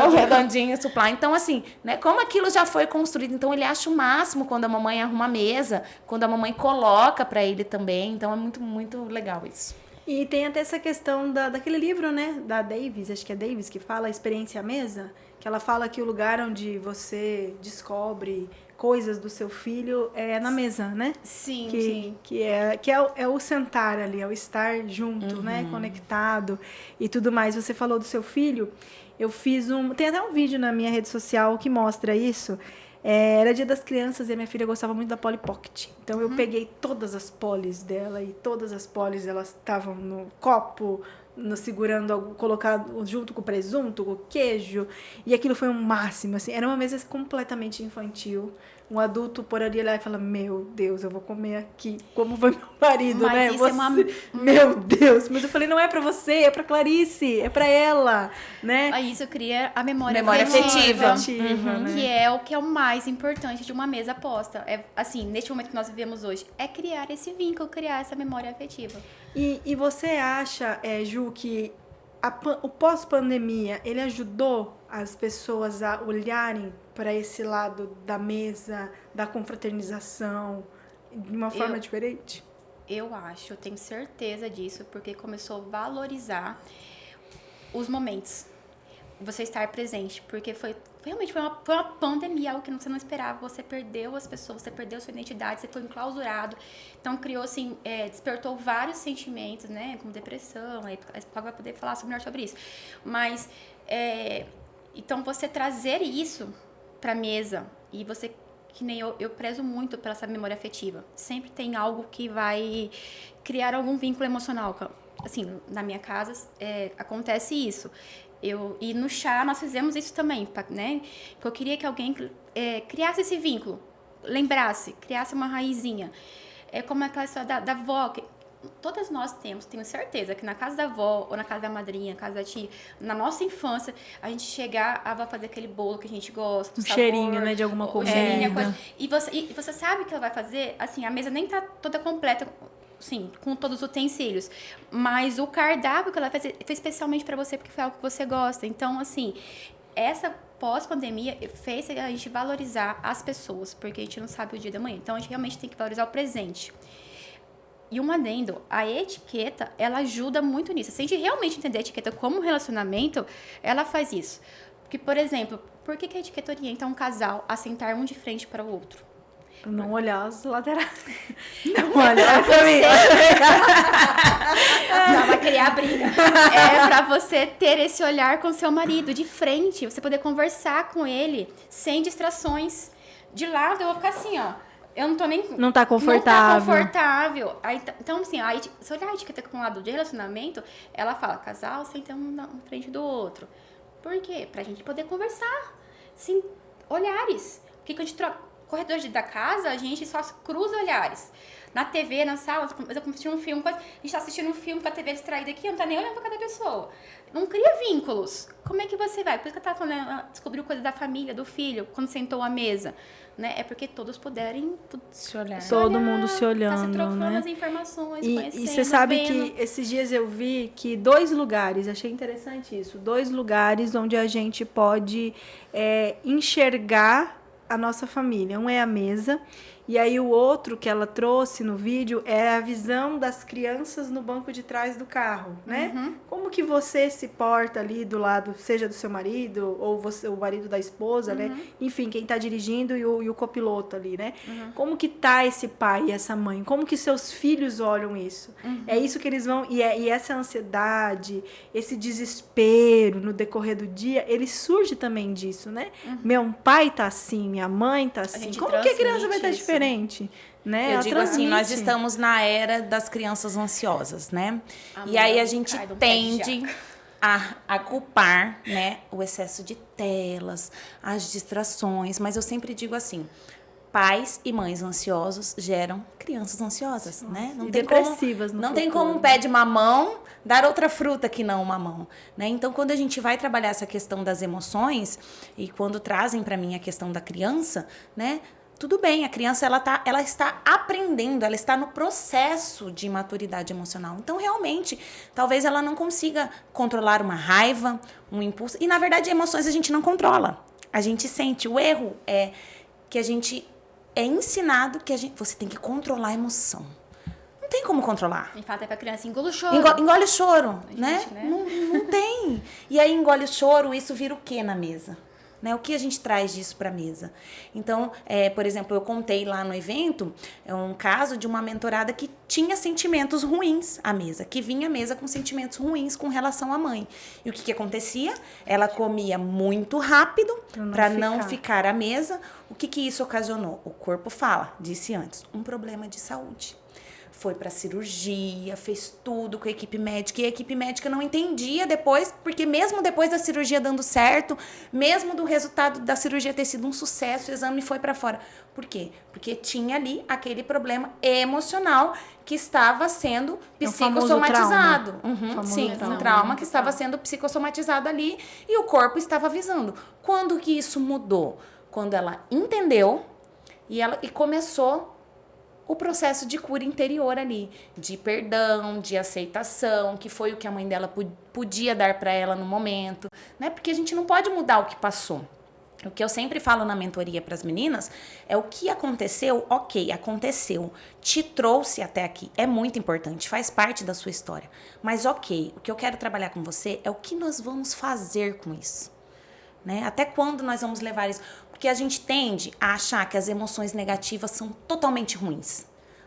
O redondinho, suplá. Então, assim, né? Como aquilo já foi construído, então ele acha o máximo quando a mamãe arruma a mesa, quando a mamãe coloca pra ele também. Então, é muito, muito legal isso. E tem até essa questão daquele livro, né, da Davis, acho que é Davis, que fala a experiência à mesa, que ela fala que o lugar onde você descobre coisas do seu filho é na mesa, né? Sim, que, sim. Que é o sentar ali, é o estar junto, né? Conectado e tudo mais. Você falou do seu filho, eu fiz tem até um vídeo na minha rede social que mostra isso. Era Dia das Crianças e a minha filha gostava muito da Polly Pocket. Então eu peguei todas as polis dela e todas as polis elas estavam no copo, segurando, colocado junto com o presunto, com o queijo. E aquilo foi um máximo, assim. Era uma mesa completamente infantil. Um adulto poderia olhar e falar, meu Deus, eu vou comer aqui. Como foi meu marido, Mas né? isso é uma... Meu Deus. Mas eu falei, não é pra você, é pra Clarice, é pra ela, né? Aí isso cria a memória afetiva. Né? Que é o mais importante de uma mesa posta. É, assim, neste momento que nós vivemos hoje, é criar esse vínculo, criar essa memória afetiva. E você acha, Ju, que o pós-pandemia, ele ajudou as pessoas a olharem para esse lado da mesa, da confraternização, de uma forma diferente? Eu tenho certeza disso, porque começou a valorizar os momentos. Você estar presente, porque realmente foi uma pandemia, algo que você não esperava. Você perdeu as pessoas, você perdeu sua identidade, você foi enclausurado. Então criou assim, despertou vários sentimentos, né? Como depressão, aí a Paula vai poder falar melhor sobre isso. Mas então você trazer isso pra mesa, e você, que nem eu prezo muito pela essa memória afetiva. Sempre tem algo que vai criar algum vínculo emocional. Assim, na minha casa acontece isso. E no chá nós fizemos isso também, né? Porque eu queria que alguém criasse esse vínculo, lembrasse, criasse uma raizinha. É como aquela história da avó, que todas nós tenho certeza que na casa da avó, ou na casa da madrinha, na casa da tia, na nossa infância, a gente chegar, a avó fazer aquele bolo que a gente gosta, do sabor, cheirinho, né, de alguma coisa. E você sabe que ela vai fazer, assim, a mesa nem tá toda completa, sim, com todos os utensílios, mas o cardápio que ela fez foi especialmente para você, porque foi algo que você gosta. Então, assim, essa pós-pandemia fez a gente valorizar as pessoas, porque a gente não sabe o dia da manhã. Então, a gente realmente tem que valorizar o presente. E um adendo, a etiqueta, ela ajuda muito nisso. Se a gente realmente entender a etiqueta como relacionamento, ela faz isso. Porque, por exemplo, por que a etiqueta orienta um casal a sentar um de frente para o outro? Não olhar as laterais. Não olhar pra mim. Não, vai criar briga. É pra você ter esse olhar com seu marido de frente, você poder conversar com ele sem distrações. De lado, eu vou ficar assim, ó. Eu não tô nem... Não tá confortável. Não tá confortável. Aí, então, assim, se olhar a etiqueta com o lado de relacionamento, ela fala, casal senta um na frente do outro. Por quê? Pra gente poder conversar. Sim, olhares. Porque quando a gente troca corredor da casa, a gente só cruza olhares. Na TV, na sala, eu assistindo um filme, a gente tá assistindo um filme com a TV distraída aqui, não tá nem olhando pra cada pessoa. Não cria vínculos. Como é que você vai? Por isso que eu tava falando, ela descobriu coisa da família, do filho, quando sentou à mesa. Né? É porque todos puderem se olhar. Todo mundo se olhando, tá se trocando, né? As informações, e você sabe que esses dias eu vi que 2 lugares, achei interessante isso, 2 lugares onde a gente pode enxergar a nossa família. Um é a mesa, e aí o outro que ela trouxe no vídeo é a visão das crianças no banco de trás do carro, né? Uhum. Como que você se porta ali do lado, seja do seu marido, ou você, o marido da esposa, né? Enfim, quem tá dirigindo e o copiloto ali, né? Como que tá esse pai e essa mãe? Como que seus filhos olham isso? É isso que eles vão... E essa ansiedade, esse desespero no decorrer do dia, ele surge também disso, né? Meu pai tá assim, minha mãe tá assim. Como que a criança vai estar diferente? Né? Eu digo assim, nós estamos na era das crianças ansiosas, né? E aí a gente tende a culpar, né, o excesso de telas, as distrações, mas eu sempre digo assim, pais e mães ansiosos geram crianças ansiosas, né? Não tem depressivas como, não tem como um pé de mamão dar outra fruta que não mamão, né? Então, quando a gente vai trabalhar essa questão das emoções e quando trazem para mim a questão da criança, né? Tudo bem, a criança ela está aprendendo, ela está no processo de maturidade emocional. Então, realmente, talvez ela não consiga controlar uma raiva, um impulso. E, na verdade, emoções a gente não controla. A gente sente. O erro é que a gente é ensinado que você tem que controlar a emoção. Não não tem como controlar. E fala até pra criança, engole o choro. Engole o choro, Gente, né? né? Não tem. E aí engole o choro, isso vira o quê na mesa? Né? O que a gente traz disso para a mesa? Então, por exemplo, eu contei lá no evento um caso de uma mentorada que tinha sentimentos ruins à mesa, que vinha à mesa com sentimentos ruins com relação à mãe. E o que acontecia? Ela comia muito rápido para não ficar à mesa. O que isso ocasionou? O corpo fala, disse antes, um problema de saúde. Foi pra cirurgia, fez tudo com a equipe médica, e a equipe médica não entendia depois, porque mesmo depois da cirurgia dando certo, mesmo do resultado da cirurgia ter sido um sucesso, o exame foi pra fora. Por quê? Porque tinha ali aquele problema emocional que estava sendo psicossomatizado. Sim, um trauma que estava sendo psicossomatizado ali, e o corpo estava avisando. Quando que isso mudou? Quando ela entendeu e começou o processo de cura interior ali, de perdão, de aceitação, que foi o que a mãe dela podia dar para ela no momento, né? Porque a gente não pode mudar o que passou. O que eu sempre falo na mentoria para as meninas é o que aconteceu, ok, aconteceu, te trouxe até aqui, é muito importante, faz parte da sua história. Mas ok, o que eu quero trabalhar com você é o que nós vamos fazer com isso. Né? Até quando nós vamos levar isso? Porque a gente tende a achar que as emoções negativas são totalmente ruins.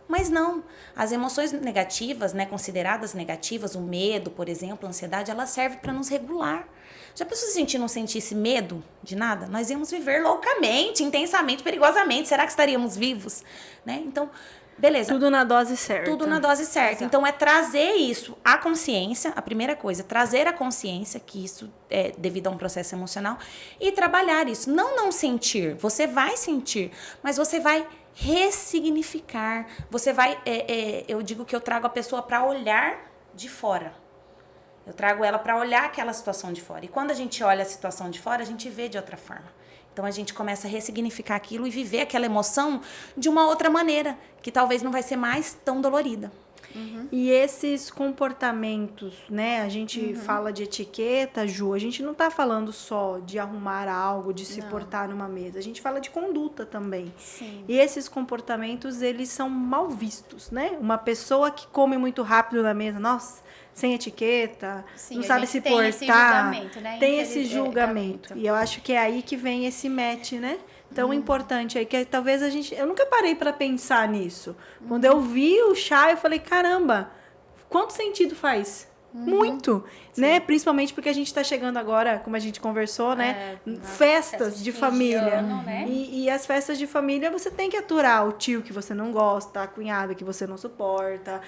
Mas não. As emoções negativas, né, consideradas negativas, o medo, por exemplo, a ansiedade, ela serve para nos regular. Já pensou se a gente não sentisse medo de nada? Nós íamos viver loucamente, intensamente, perigosamente. Será que estaríamos vivos? Né? Então, beleza. Tudo na dose certa. Tudo na dose certa. Exato. Então, é trazer isso à consciência, a primeira coisa, trazer à consciência que isso é devido a um processo emocional e trabalhar isso. Não sentir, você vai sentir, mas você vai ressignificar. Você vai, eu digo que eu trago a pessoa para olhar de fora. Eu trago ela para olhar aquela situação de fora. E quando a gente olha a situação de fora, a gente vê de outra forma. Então, a gente começa a ressignificar aquilo e viver aquela emoção de uma outra maneira, que talvez não vai ser mais tão dolorida. Uhum. E esses comportamentos, né? A gente fala de etiqueta, Ju, a gente não tá falando só de arrumar algo, de se portar numa mesa. A gente fala de conduta também. Sim. E esses comportamentos, eles são mal vistos, né? Uma pessoa que come muito rápido na mesa, nossa, sem etiqueta, Sim, não a sabe gente se tem portar. esse julgamento, né? Tem esse julgamento. E eu acho que é aí que vem esse match, né? Tão importante aí, que talvez eu nunca parei pra pensar nisso. Quando eu vi o chá, eu falei, caramba, quanto sentido faz? Muito, né? Principalmente porque a gente tá chegando agora, como a gente conversou, né? Festas de família. Ano, né? E as festas de família, você tem que aturar o tio que você não gosta, a cunhada que você não suporta,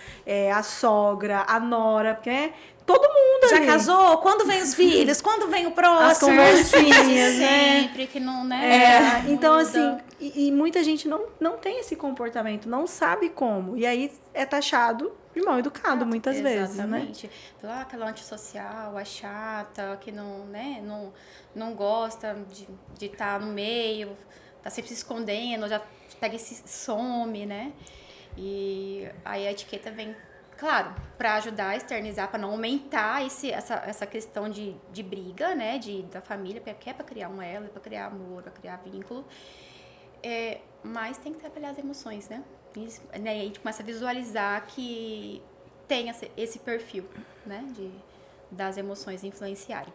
a sogra, a nora, porque, né? Todo mundo Já ali. casou? Quando vem os filhos? Quando vem o próximo? As conversinhas, né? Sempre que não, né? Então, muda. assim, e muita gente não tem esse comportamento, não sabe como. E aí é taxado de mal educado, muitas vezes, né? Exatamente. Falar aquela antissocial, a chata, que não, né, não gosta de estar no meio, tá sempre se escondendo, já pega e se some, né? E aí a etiqueta vem, claro, para ajudar a externizar, para não aumentar essa questão de briga, né, da família, porque é para criar um elo, é para criar amor, para criar vínculo. Mas tem que trabalhar as emoções, né? E a gente começa a visualizar que tem esse perfil, né, das emoções influenciarem.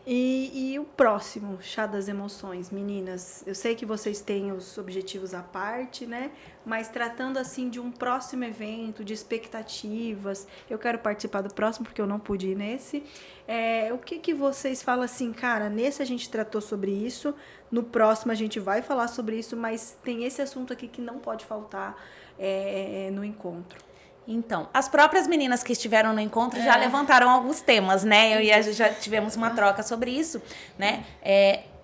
E o próximo chá das emoções, meninas? Eu sei que vocês têm os objetivos à parte, né? Mas tratando assim de um próximo evento, de expectativas, eu quero participar do próximo porque eu não pude ir nesse. O que vocês falam assim, cara, nesse a gente tratou sobre isso, no próximo a gente vai falar sobre isso, mas tem esse assunto aqui que não pode faltar no encontro. Então, as próprias meninas que estiveram no encontro já levantaram alguns temas, né? Eu e a Ju já tivemos uma troca sobre isso, né?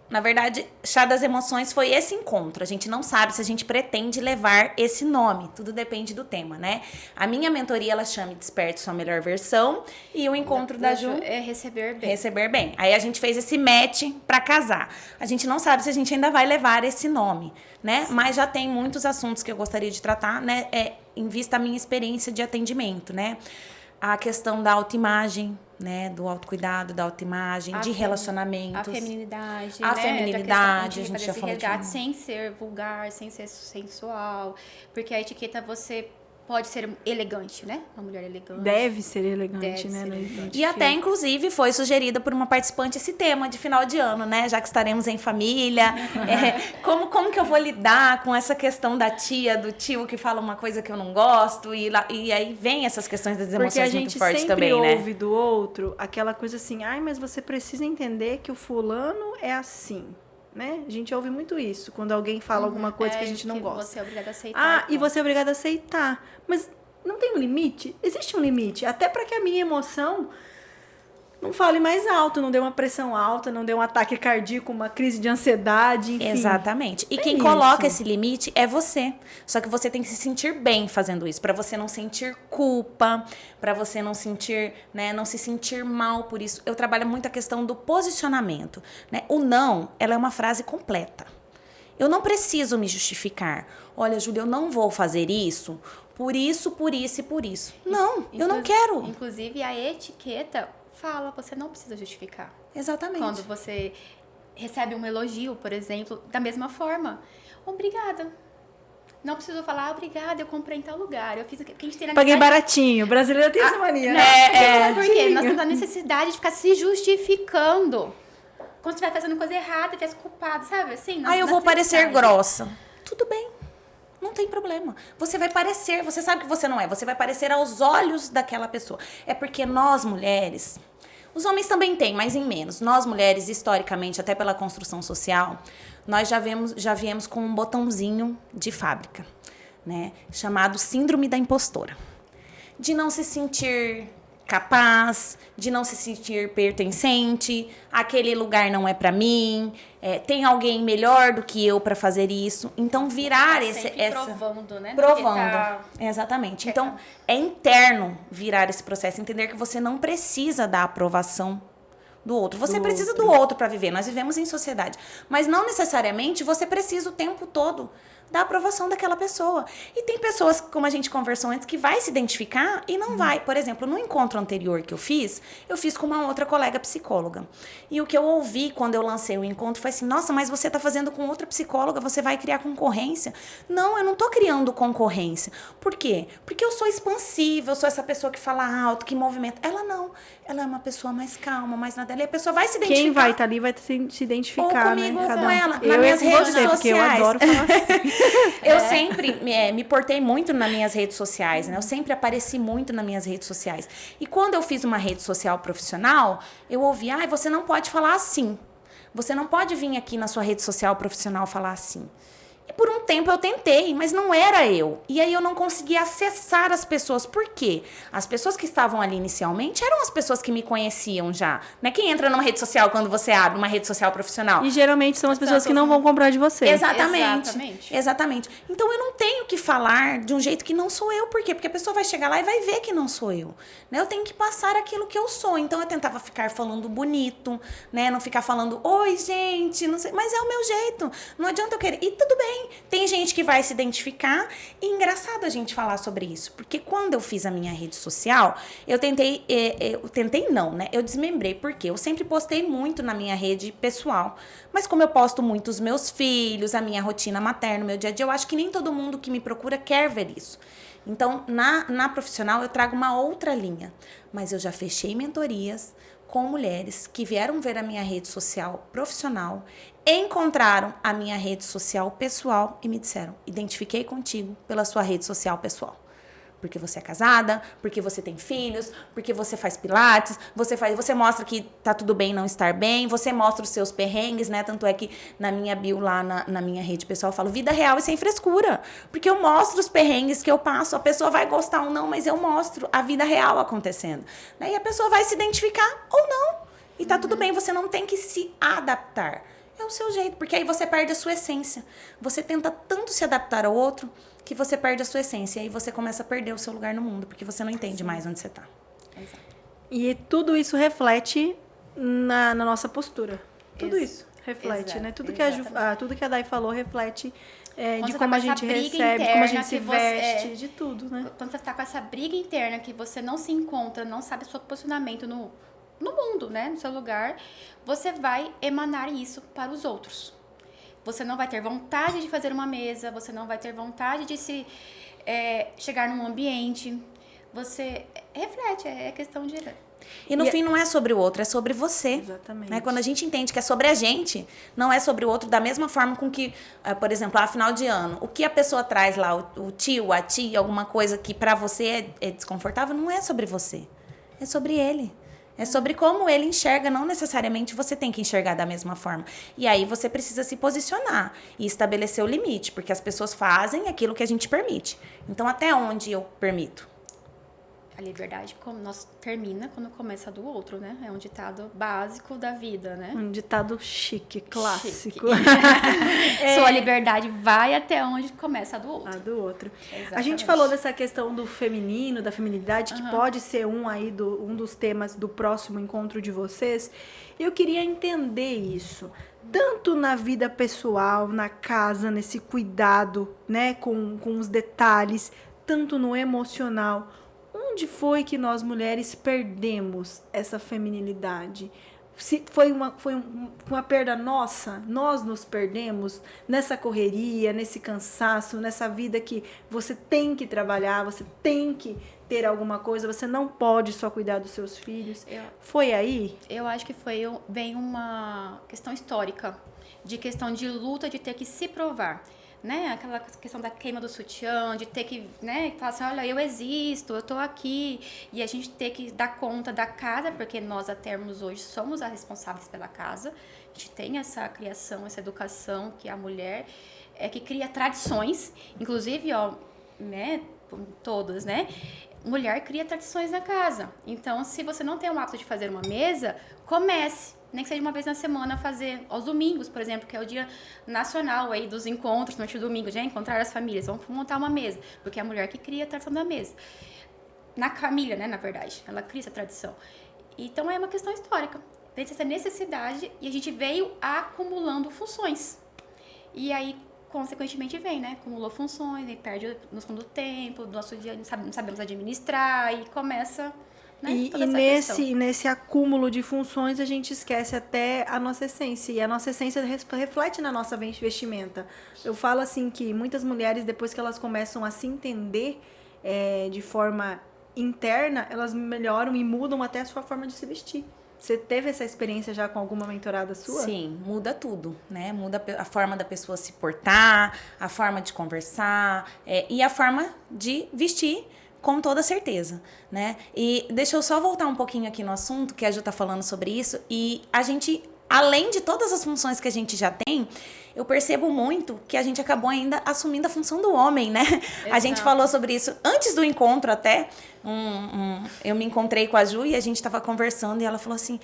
Na verdade, Chá das Emoções foi esse encontro. A gente não sabe se a gente pretende levar esse nome. Tudo depende do tema, né? A minha mentoria, ela chama Desperte Sua Melhor Versão. E o encontro da Ju é Receber Bem. Receber Bem. Aí a gente fez esse match pra casar. A gente não sabe se a gente ainda vai levar esse nome, né? Sim. Mas já tem muitos assuntos que eu gostaria de tratar, né? Em vista da minha experiência de atendimento, né? A questão da autoimagem, né? Do autocuidado, da autoimagem, de relacionamentos. A feminilidade, a né? feminilidade, a gente já falou de sem ser vulgar, sem ser sensual. Porque a etiqueta, você pode ser elegante, né? Uma mulher elegante. Deve ser elegante, Deve né? ser Não elegante. E até, inclusive, foi sugerida por uma participante esse tema de final de ano, né? Já que estaremos em família. Como que eu vou lidar com essa questão da tia, do tio que fala uma coisa que eu não gosto? E aí vem essas questões das Porque emoções a muito gente fortes sempre também, né? ouve do outro aquela coisa assim, ai, mas você precisa entender que o fulano é assim, né? A gente ouve muito isso, quando alguém fala alguma coisa que a gente não gosta. Você é obrigada a aceitar. Ah, e pronto. você é obrigado a aceitar. Mas não tem um limite? Existe um limite. Até para que a minha emoção não fale mais alto, não dê uma pressão alta, não dê um ataque cardíaco, uma crise de ansiedade, enfim. Exatamente. E quem isso. coloca esse limite é você. Só que você tem que se sentir bem fazendo isso, para você não sentir culpa, para você não sentir, né, não se sentir mal por isso. Eu trabalho muito a questão do posicionamento, né? O não, ela é uma frase completa. Eu não preciso me justificar. Olha, Júlia, eu não vou fazer isso por isso, por isso e por isso. Não, eu não quero. Inclusive, a etiqueta fala, você não precisa justificar. Exatamente. Quando você recebe um elogio, por exemplo, da mesma forma. Obrigada. Não preciso falar, obrigada, eu comprei em tal lugar. Eu fiz o que a gente tem na Paguei necessidade- baratinho. O brasileiro tem essa mania, Não, né? porque nós temos a necessidade de ficar se justificando. Quando você vai fazendo coisa errada, tivesse culpado, sabe? Assim, Ah, eu na vou parecer felicidade. grossa. Tudo bem. Não tem problema. Você vai parecer, você sabe que você não é. Você vai parecer aos olhos daquela pessoa. É porque nós, mulheres... Os homens também têm, mas em menos. Nós, mulheres, historicamente, até pela construção social, nós já viemos com um botãozinho de fábrica, né? Chamado síndrome da impostora. De não se sentir capaz, de não se sentir pertencente, aquele lugar não é pra mim, tem alguém melhor do que eu pra fazer isso. Então virar Tá essa provando, né? provando. Porque tá- Exatamente. Então é interno virar esse processo, entender que você não precisa da aprovação do outro. Você precisa do outro para viver. Nós vivemos em sociedade, mas não necessariamente você precisa o tempo todo da aprovação daquela pessoa. E tem pessoas, como a gente conversou antes, que vai se identificar e não vai. Por exemplo, no encontro anterior que eu fiz com uma outra colega psicóloga. E o que eu ouvi quando eu lancei o encontro foi assim, nossa, mas você tá fazendo com outra psicóloga, você vai criar concorrência. Não, eu não tô criando concorrência. Por quê? Porque eu sou expansiva, eu sou essa pessoa que fala alto, que movimenta. Ela não. Ela é uma pessoa mais calma, mais na dela. E a pessoa vai se identificar. Quem vai estar ali vai se identificar, ou comigo, né? ou Cada com um. ela. Nas Eu minhas e com redes você, porque eu sociais. adoro falar assim. Eu sempre me portei muito nas minhas redes sociais, né? Eu sempre apareci muito nas minhas redes sociais. E quando eu fiz uma rede social profissional, eu ouvi, você não pode falar assim. Você não pode vir aqui na sua rede social profissional falar assim. E por um tempo eu tentei, mas não era eu. E aí eu não conseguia acessar as pessoas. Por quê? As pessoas que estavam ali inicialmente eram as pessoas que me conheciam já. Não é quem entra numa rede social quando você abre uma rede social profissional. E geralmente são as pessoas que não vão comprar de você. Exatamente. Exatamente. Então eu não tenho que falar de um jeito que não sou eu. Por quê? Porque a pessoa vai chegar lá e vai ver que não sou eu. Né? Eu tenho que passar aquilo que eu sou. Então eu tentava ficar falando bonito, né? Não ficar falando, oi, gente, não sei. Mas é o meu jeito. Não adianta eu querer. E tudo bem. Tem gente que vai se identificar. E engraçado a gente falar sobre isso. Porque quando eu fiz a minha rede social, eu tentei não, né? Eu desmembrei. Por quê? Eu sempre postei muito na minha rede pessoal. Mas como eu posto muito os meus filhos, a minha rotina materna, o meu dia a dia, eu acho que nem todo mundo que me procura quer ver isso. Então, na profissional, eu trago uma outra linha. Mas eu já fechei mentorias com mulheres que vieram ver a minha rede social profissional, encontraram a minha rede social pessoal e me disseram, identifiquei contigo pela sua rede social pessoal. Porque você é casada, porque você tem filhos, porque você faz pilates, você mostra que tá tudo bem não estar bem, você mostra os seus perrengues, né? Tanto é que na minha bio lá, na minha rede pessoal, eu falo vida real e sem frescura. Porque eu mostro os perrengues que eu passo, a pessoa vai gostar ou não, mas eu mostro a vida real acontecendo. Né? E a pessoa vai se identificar ou não. E tá tudo bem, você não tem que se adaptar. É o seu jeito, porque aí você perde a sua essência. Você tenta tanto se adaptar ao outro que você perde a sua essência. E aí você começa a perder o seu lugar no mundo, porque você não entende mais onde você tá. Exato. E tudo isso reflete na nossa postura. Tudo isso reflete, Exato, né? Tudo que a Dai falou reflete Quando de você como tá a com gente essa briga recebe, como a interna gente se que você- veste, de tudo, né? Quando você tá com essa briga interna que você não se encontra, não sabe o seu posicionamento no mundo, né? No seu lugar, você vai emanar isso para os outros. você não vai ter vontade de fazer uma mesa, você não vai ter vontade de chegar num ambiente. Você reflete, é questão de... E no fim não é sobre o outro, é sobre você. Exatamente. Né? Quando a gente entende que é sobre a gente, não é sobre o outro, da mesma forma com que, por exemplo, final de ano, o que a pessoa traz lá, o tio, a tia, alguma coisa que pra você é desconfortável, não é sobre você. É sobre ele. É sobre como ele enxerga, não necessariamente você tem que enxergar da mesma forma. E aí você precisa se posicionar e estabelecer o limite, porque as pessoas fazem aquilo que a gente permite. Então, até onde eu permito? A liberdade termina quando começa a do outro, né? É um ditado básico da vida, né? Um ditado chique, clássico. Sua liberdade vai até onde começa a do outro. A do outro. Exatamente. A gente falou dessa questão do feminino, da feminilidade, que pode ser um dos temas do próximo encontro de vocês. Eu queria entender isso. Tanto na vida pessoal, na casa, nesse cuidado, né, com os detalhes, tanto no emocional. Onde foi que nós mulheres perdemos essa feminilidade? Se foi uma perda nossa, nós nos perdemos nessa correria, nesse cansaço, nessa vida que você tem que trabalhar, você tem que ter alguma coisa, você não pode só cuidar dos seus filhos. Foi aí? Eu acho que vem uma questão histórica, de questão de luta, de ter que se provar. Né? Aquela questão da queima do sutiã, de ter que, né, falar assim, olha, eu existo, eu tô aqui, e a gente ter que dar conta da casa, porque nós, a termos hoje, somos as responsáveis pela casa, a gente tem essa criação, essa educação, que a mulher que cria tradições, inclusive, ó, né, todas, né, mulher cria tradições na casa, então, se você não tem o hábito de fazer uma mesa, comece, nem que seja uma vez na semana, fazer aos domingos, por exemplo, que é o dia nacional aí dos encontros, no domingo, já encontrar as famílias, vamos montar uma mesa, porque é a mulher que cria a tradição da mesa. Na família, né, na verdade, ela cria essa tradição. Então é uma questão histórica, tem essa necessidade e a gente veio acumulando funções. E aí, consequentemente, vem, né, acumulou funções, e perde no fundo do tempo, do nosso dia não sabemos administrar e começa... Né? E nesse acúmulo de funções a gente esquece até a nossa essência. E a nossa essência reflete na nossa vestimenta. Eu falo assim que muitas mulheres, depois que elas começam a se entender de forma interna, elas melhoram e mudam até a sua forma de se vestir. Você teve essa experiência já com alguma mentorada sua? Sim, muda tudo, né? Muda a forma da pessoa se portar, a forma de conversar e a forma de vestir. Com toda certeza, né? E deixa eu só voltar um pouquinho aqui no assunto, que a Ju tá falando sobre isso. E a gente, além de todas as funções que a gente já tem, eu percebo muito que a gente acabou ainda assumindo a função do homem, né? Exato. A gente falou sobre isso antes do encontro até. Eu me encontrei com a Ju e a gente tava conversando e ela falou assim...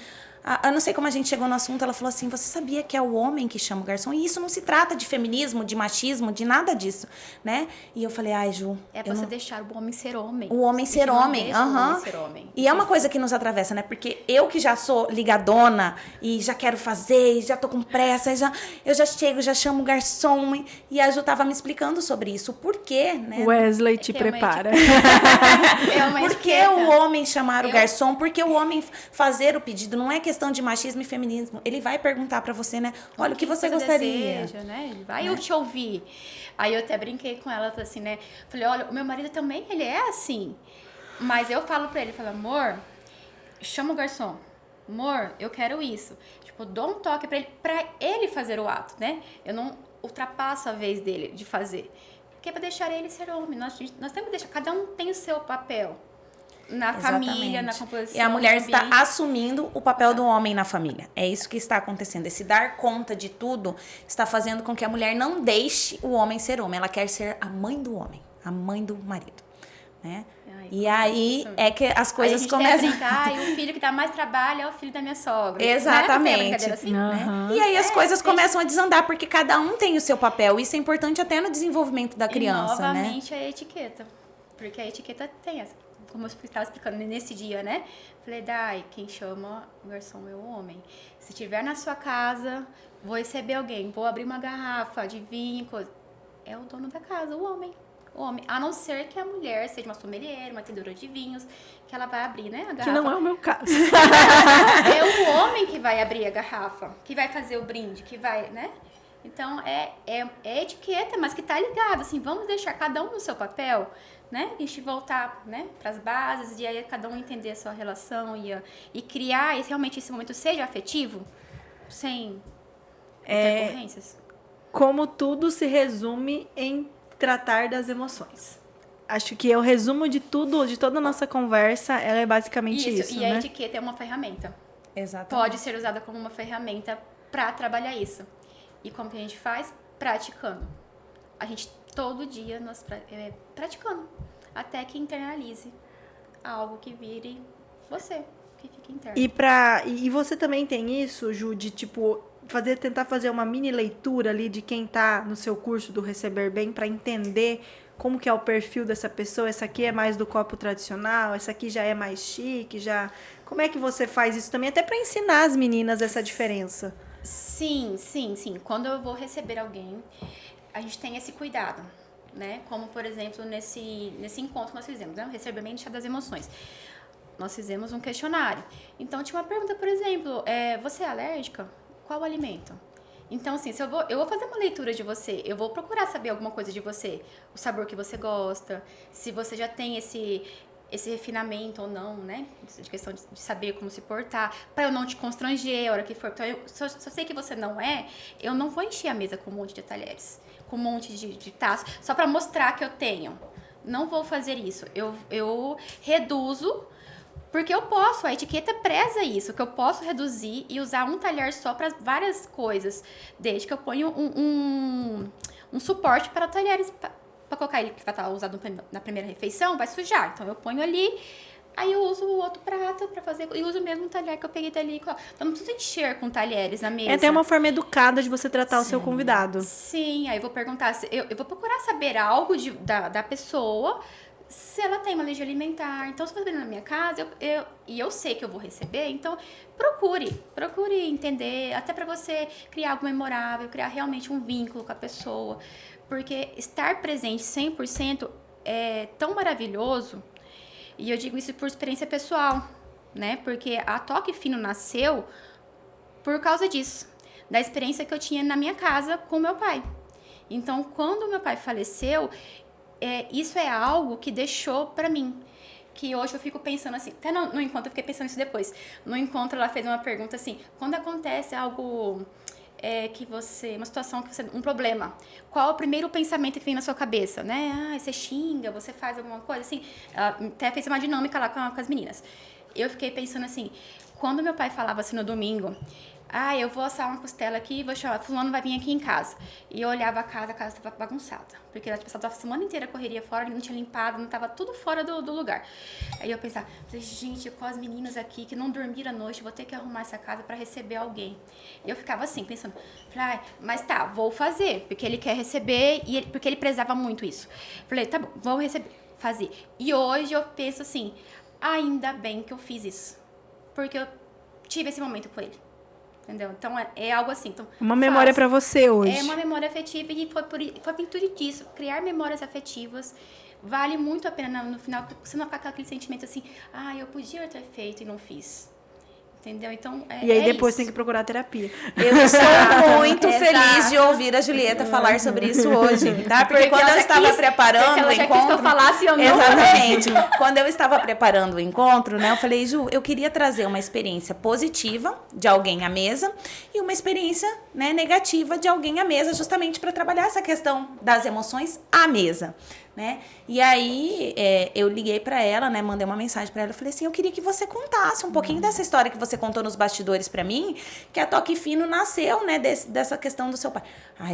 Eu não sei como a gente chegou no assunto, ela falou assim, você sabia que é o homem que chama o garçom? E isso não se trata de feminismo, de machismo, de nada disso, né? E eu falei, ai, Ju... É pra você deixar o homem ser homem. O homem ser homem, o homem ser homem. E é uma coisa que nos atravessa, né? Porque eu que já sou ligadona e já quero fazer, e já tô com pressa, eu já chego, já chamo o garçom. E a Ju tava me explicando sobre isso. Por quê, né? Wesley, te prepara. Por que o homem chamar o garçom? Por que o homem fazer o pedido? Não é questão de machismo e feminismo. Ele vai perguntar pra você, né? Olha, o que você gostaria? Deseja, né? Ele vai eu te ouvir. Aí eu até brinquei com ela, assim, né? Falei, olha, o meu marido também, ele é assim. Mas eu falo pra ele, falo, amor, chama o garçom. Amor, eu quero isso. Tipo, dou um toque pra ele fazer o ato, né? Eu não ultrapasso a vez dele de fazer. Porque é pra deixar ele ser homem. Nós temos que deixar, cada um tem o seu papel. Na família, na composição. E a mulher está assumindo o papel do homem na família. É isso que está acontecendo. Esse dar conta de tudo está fazendo com que a mulher não deixe o homem ser homem. Ela quer ser a mãe do homem, a mãe do marido, né? E aí é que as coisas começam a brincar, e o filho que dá mais trabalho é o filho da minha sogra. Exatamente. Né? Assim, né? E aí as coisas começam a desandar, porque cada um tem o seu papel. Isso é importante até no desenvolvimento da criança, e novamente a etiqueta. Porque a etiqueta tem essa. Como eu estava explicando nesse dia, né? Falei, Dai, quem chama o garçom é o homem. Se estiver na sua casa, vou receber alguém, vou abrir uma garrafa de vinho, coisa. É o dono da casa, o homem. O homem. A não ser que a mulher seja uma sommelier, uma tendedora de vinhos, que ela vai abrir, né, a garrafa. Que não é o meu caso. É o homem que vai abrir a garrafa, que vai fazer o brinde, que vai, né? Então, é etiqueta, mas que tá ligado, assim, vamos deixar cada um no seu papel, né? A gente voltar, né, pras bases, e aí cada um entender a sua relação e criar realmente esse momento seja afetivo, sem intercorrências. Como tudo se resume em tratar das emoções. Acho que o resumo de tudo, de toda a nossa conversa, ela é basicamente isso, e né? a etiqueta é uma ferramenta. Exatamente. Pode ser usada como uma ferramenta para trabalhar isso. E como que a gente faz? Praticando. A gente todo dia nós praticando. Até que internalize algo que vire você, que fique interno. E você também tem isso, Ju, de tipo, tentar fazer uma mini leitura ali de quem tá no seu curso do Receber Bem para entender como que é o perfil dessa pessoa. Essa aqui é mais do copo tradicional, essa aqui já é mais chique, já... Como é que você faz isso também? Até para ensinar as meninas essa diferença. Sim. Quando eu vou receber alguém, a gente tem esse cuidado, né? Como, por exemplo, nesse encontro que nós fizemos, né? Receber Bem das emoções. Nós fizemos um questionário. Então, tinha uma pergunta, por exemplo, você é alérgica? Qual o alimento? Então, assim, se eu vou fazer uma leitura de você, eu vou procurar saber alguma coisa de você, o sabor que você gosta, se você já tem esse refinamento ou não, né? De questão de saber como se portar, para eu não te constranger a hora que for. Então, se eu sei que você não eu não vou encher a mesa com um monte de talheres, com um monte de taças, só para mostrar que eu tenho. Não vou fazer isso. Eu reduzo. Porque eu posso, a etiqueta preza isso, que eu posso reduzir e usar um talher só para várias coisas, desde que eu ponho um suporte para talheres, para colocar ele que vai estar usado na primeira refeição, vai sujar. Então eu ponho ali, aí eu uso o outro prato para fazer, e uso o mesmo talher que eu peguei dali e coloco. Então não preciso encher com talheres na mesa. É até uma forma educada de você tratar o seu convidado. Sim, aí eu vou perguntar, eu vou procurar saber algo da pessoa, se ela tem uma alergia alimentar. Então, se você vai na minha casa, eu sei que eu vou receber, então procure entender, até para você criar algo memorável, criar realmente um vínculo com a pessoa, porque estar presente 100% é tão maravilhoso, e eu digo isso por experiência pessoal, né, porque a Toque Fino nasceu por causa disso, da experiência que eu tinha na minha casa com meu pai. Então, quando meu pai faleceu, isso é algo que deixou pra mim, que hoje eu fico pensando assim, até no encontro eu fiquei pensando isso depois, no encontro ela fez uma pergunta assim, quando acontece algo uma situação, um problema, qual é o primeiro pensamento que vem na sua cabeça, né, você xinga, você faz alguma coisa assim, ela até fez uma dinâmica lá com as meninas, eu fiquei pensando assim, quando meu pai falava assim no domingo, eu vou assar uma costela aqui e vou chamar, fulano vai vir aqui em casa. E eu olhava a casa estava bagunçada. Porque ela estava a semana inteira correria fora, não tinha limpado, não estava tudo fora do lugar. Aí eu pensava, gente, com as meninas aqui que não dormiram à noite, vou ter que arrumar essa casa para receber alguém. E eu ficava assim, pensando, mas tá, vou fazer, porque ele quer receber, porque ele prezava muito isso. Falei, tá bom, vou receber, fazer. E hoje eu penso assim, ainda bem que eu fiz isso. Porque eu tive esse momento com ele. Entendeu? Então, é algo assim. Então, uma memória para você hoje. É uma memória afetiva e foi por tudo disso. Criar memórias afetivas vale muito a pena no final, você não ficar com aquele sentimento assim, eu podia ter feito e não fiz. Entendeu? Então, e aí depois isso. tem que procurar terapia. Eu estou muito feliz de ouvir a Julieta falar sobre isso hoje, tá? Porque quando eu estava preparando o encontro... que eu falasse, eu não... Exatamente. Quando eu estava preparando o encontro, né, eu falei, Ju, eu queria trazer uma experiência positiva de alguém à mesa e uma experiência, né, negativa de alguém à mesa, justamente para trabalhar essa questão das emoções à mesa. Né? E aí eu liguei pra ela, né? Mandei uma mensagem pra ela, eu falei assim, eu queria que você contasse um pouquinho dessa história que você contou nos bastidores pra mim, que a Toque Fino nasceu, né? Dessa questão do seu pai.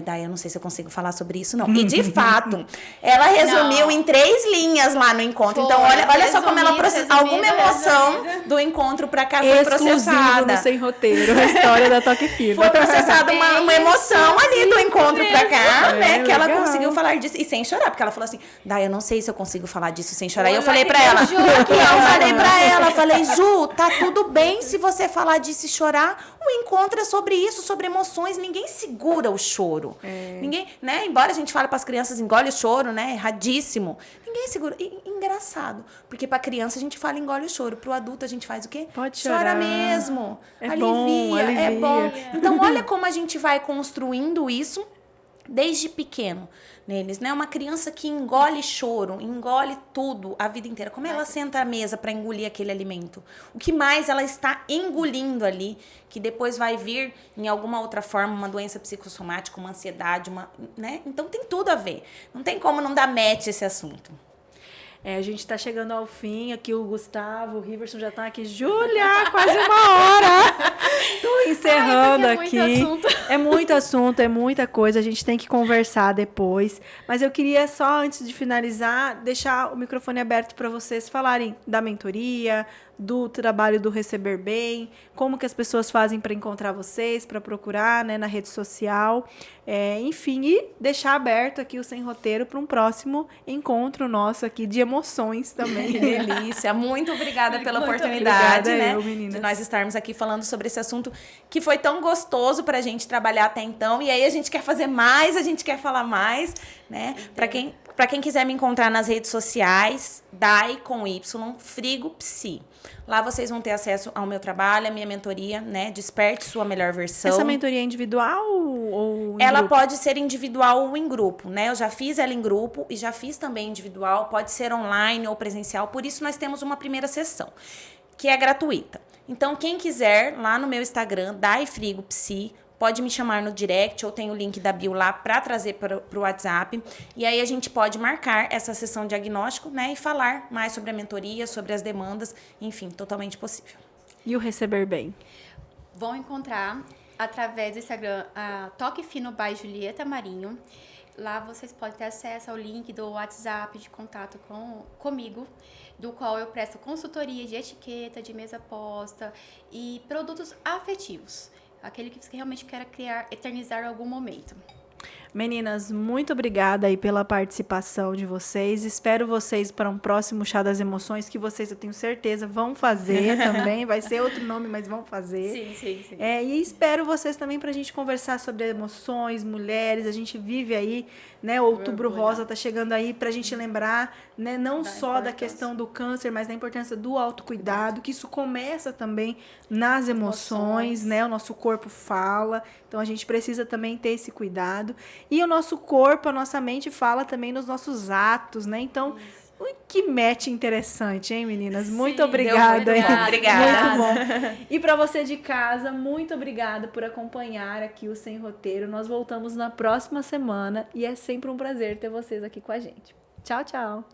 Dai, eu não sei se eu consigo falar sobre isso, não. E de fato, ela resumiu em 3 linhas lá no encontro. Então, olha só como ela processou alguma emoção do encontro pra cá foi processada. No Sem Roteiro, a história da Toque Fino. Foi processada uma emoção ali do encontro pra cá, né? Que ela conseguiu falar disso, e sem chorar, porque ela falou assim, Dai, eu não sei se eu consigo falar disso sem chorar. E eu falei pra ela, falei, Ju, tá tudo bem se você falar disso e chorar. O encontro é sobre isso, sobre emoções. Ninguém segura o choro. Ninguém, né? Embora a gente fale pras crianças, engole o choro, né? Erradíssimo. Ninguém bem seguro. E engraçado, porque pra criança a gente fala engole o choro, pro adulto a gente faz o quê? Pode Chora chorar. mesmo. É alivia, bom, é alivia. bom. Então, olha como a gente vai construindo isso desde pequeno neles, né? Uma criança que engole choro, engole tudo a vida inteira. Como ela senta à mesa para engolir aquele alimento? O que mais ela está engolindo ali, que depois vai vir em alguma outra forma, uma doença psicossomática, uma ansiedade, né? Então tem tudo a ver. Não tem como não dar match esse assunto. A gente tá chegando ao fim, aqui o Gustavo, o Riverson já tá aqui. Júlia, quase uma hora! Tô encerrando aqui. É muito assunto, é muita coisa, a gente tem que conversar depois. Mas eu queria só, antes de finalizar, deixar o microfone aberto para vocês falarem da mentoria, do trabalho do Receber Bem, como que as pessoas fazem para encontrar vocês, para procurar, né, na rede social, enfim, e deixar aberto aqui o Sem Roteiro para um próximo encontro nosso aqui de emoções também. Que delícia! Muito obrigada pela Muito oportunidade, obrigada, né, de nós estarmos aqui falando sobre esse assunto que foi tão gostoso pra gente trabalhar até então, e aí a gente quer fazer mais, a gente quer falar mais, né? Para quem quiser me encontrar nas redes sociais, Dai com Y, Frigo Psi. Lá vocês vão ter acesso ao meu trabalho, à minha mentoria, né? Desperte sua melhor versão. Essa mentoria é individual ou em ela grupo? pode ser individual ou em grupo, né? Eu já fiz ela em grupo e já fiz também individual. Pode ser online ou presencial. Por isso, nós temos uma primeira sessão, que é gratuita. Então, quem quiser, lá no meu Instagram, Dai Frigo Psi, pode me chamar no direct, ou tem o link da bio lá para trazer para o WhatsApp. E aí a gente pode marcar essa sessão de diagnóstico, né? E falar mais sobre a mentoria, sobre as demandas, enfim, totalmente possível. E o Receber Bem? Vão encontrar através do Instagram Toque Fino by Julieta Marinho. Lá vocês podem ter acesso ao link do WhatsApp de contato comigo, do qual eu presto consultoria de etiqueta, de mesa posta e produtos afetivos. Aquele que você realmente quer criar, eternizar algum momento. Meninas, muito obrigada aí pela participação de vocês. Espero vocês para um próximo Chá das Emoções, que vocês, eu tenho certeza, vão fazer também. Vai ser outro nome, mas vão fazer. Sim. E espero vocês também para a gente conversar sobre emoções, mulheres. A gente vive aí, né? Outubro Rosa tá chegando aí para a gente lembrar, né? Não só da questão do câncer, mas da importância do autocuidado, que isso começa também nas emoções, né? O nosso corpo fala. Então, a gente precisa também ter esse cuidado. E o nosso corpo, a nossa mente fala também nos nossos atos, né? Então, que match interessante, hein, meninas? Muito obrigada. Muito bom. Obrigada. Muito bom. E para você de casa, muito obrigada por acompanhar aqui o Sem Roteiro. Nós voltamos na próxima semana e é sempre um prazer ter vocês aqui com a gente. Tchau, tchau.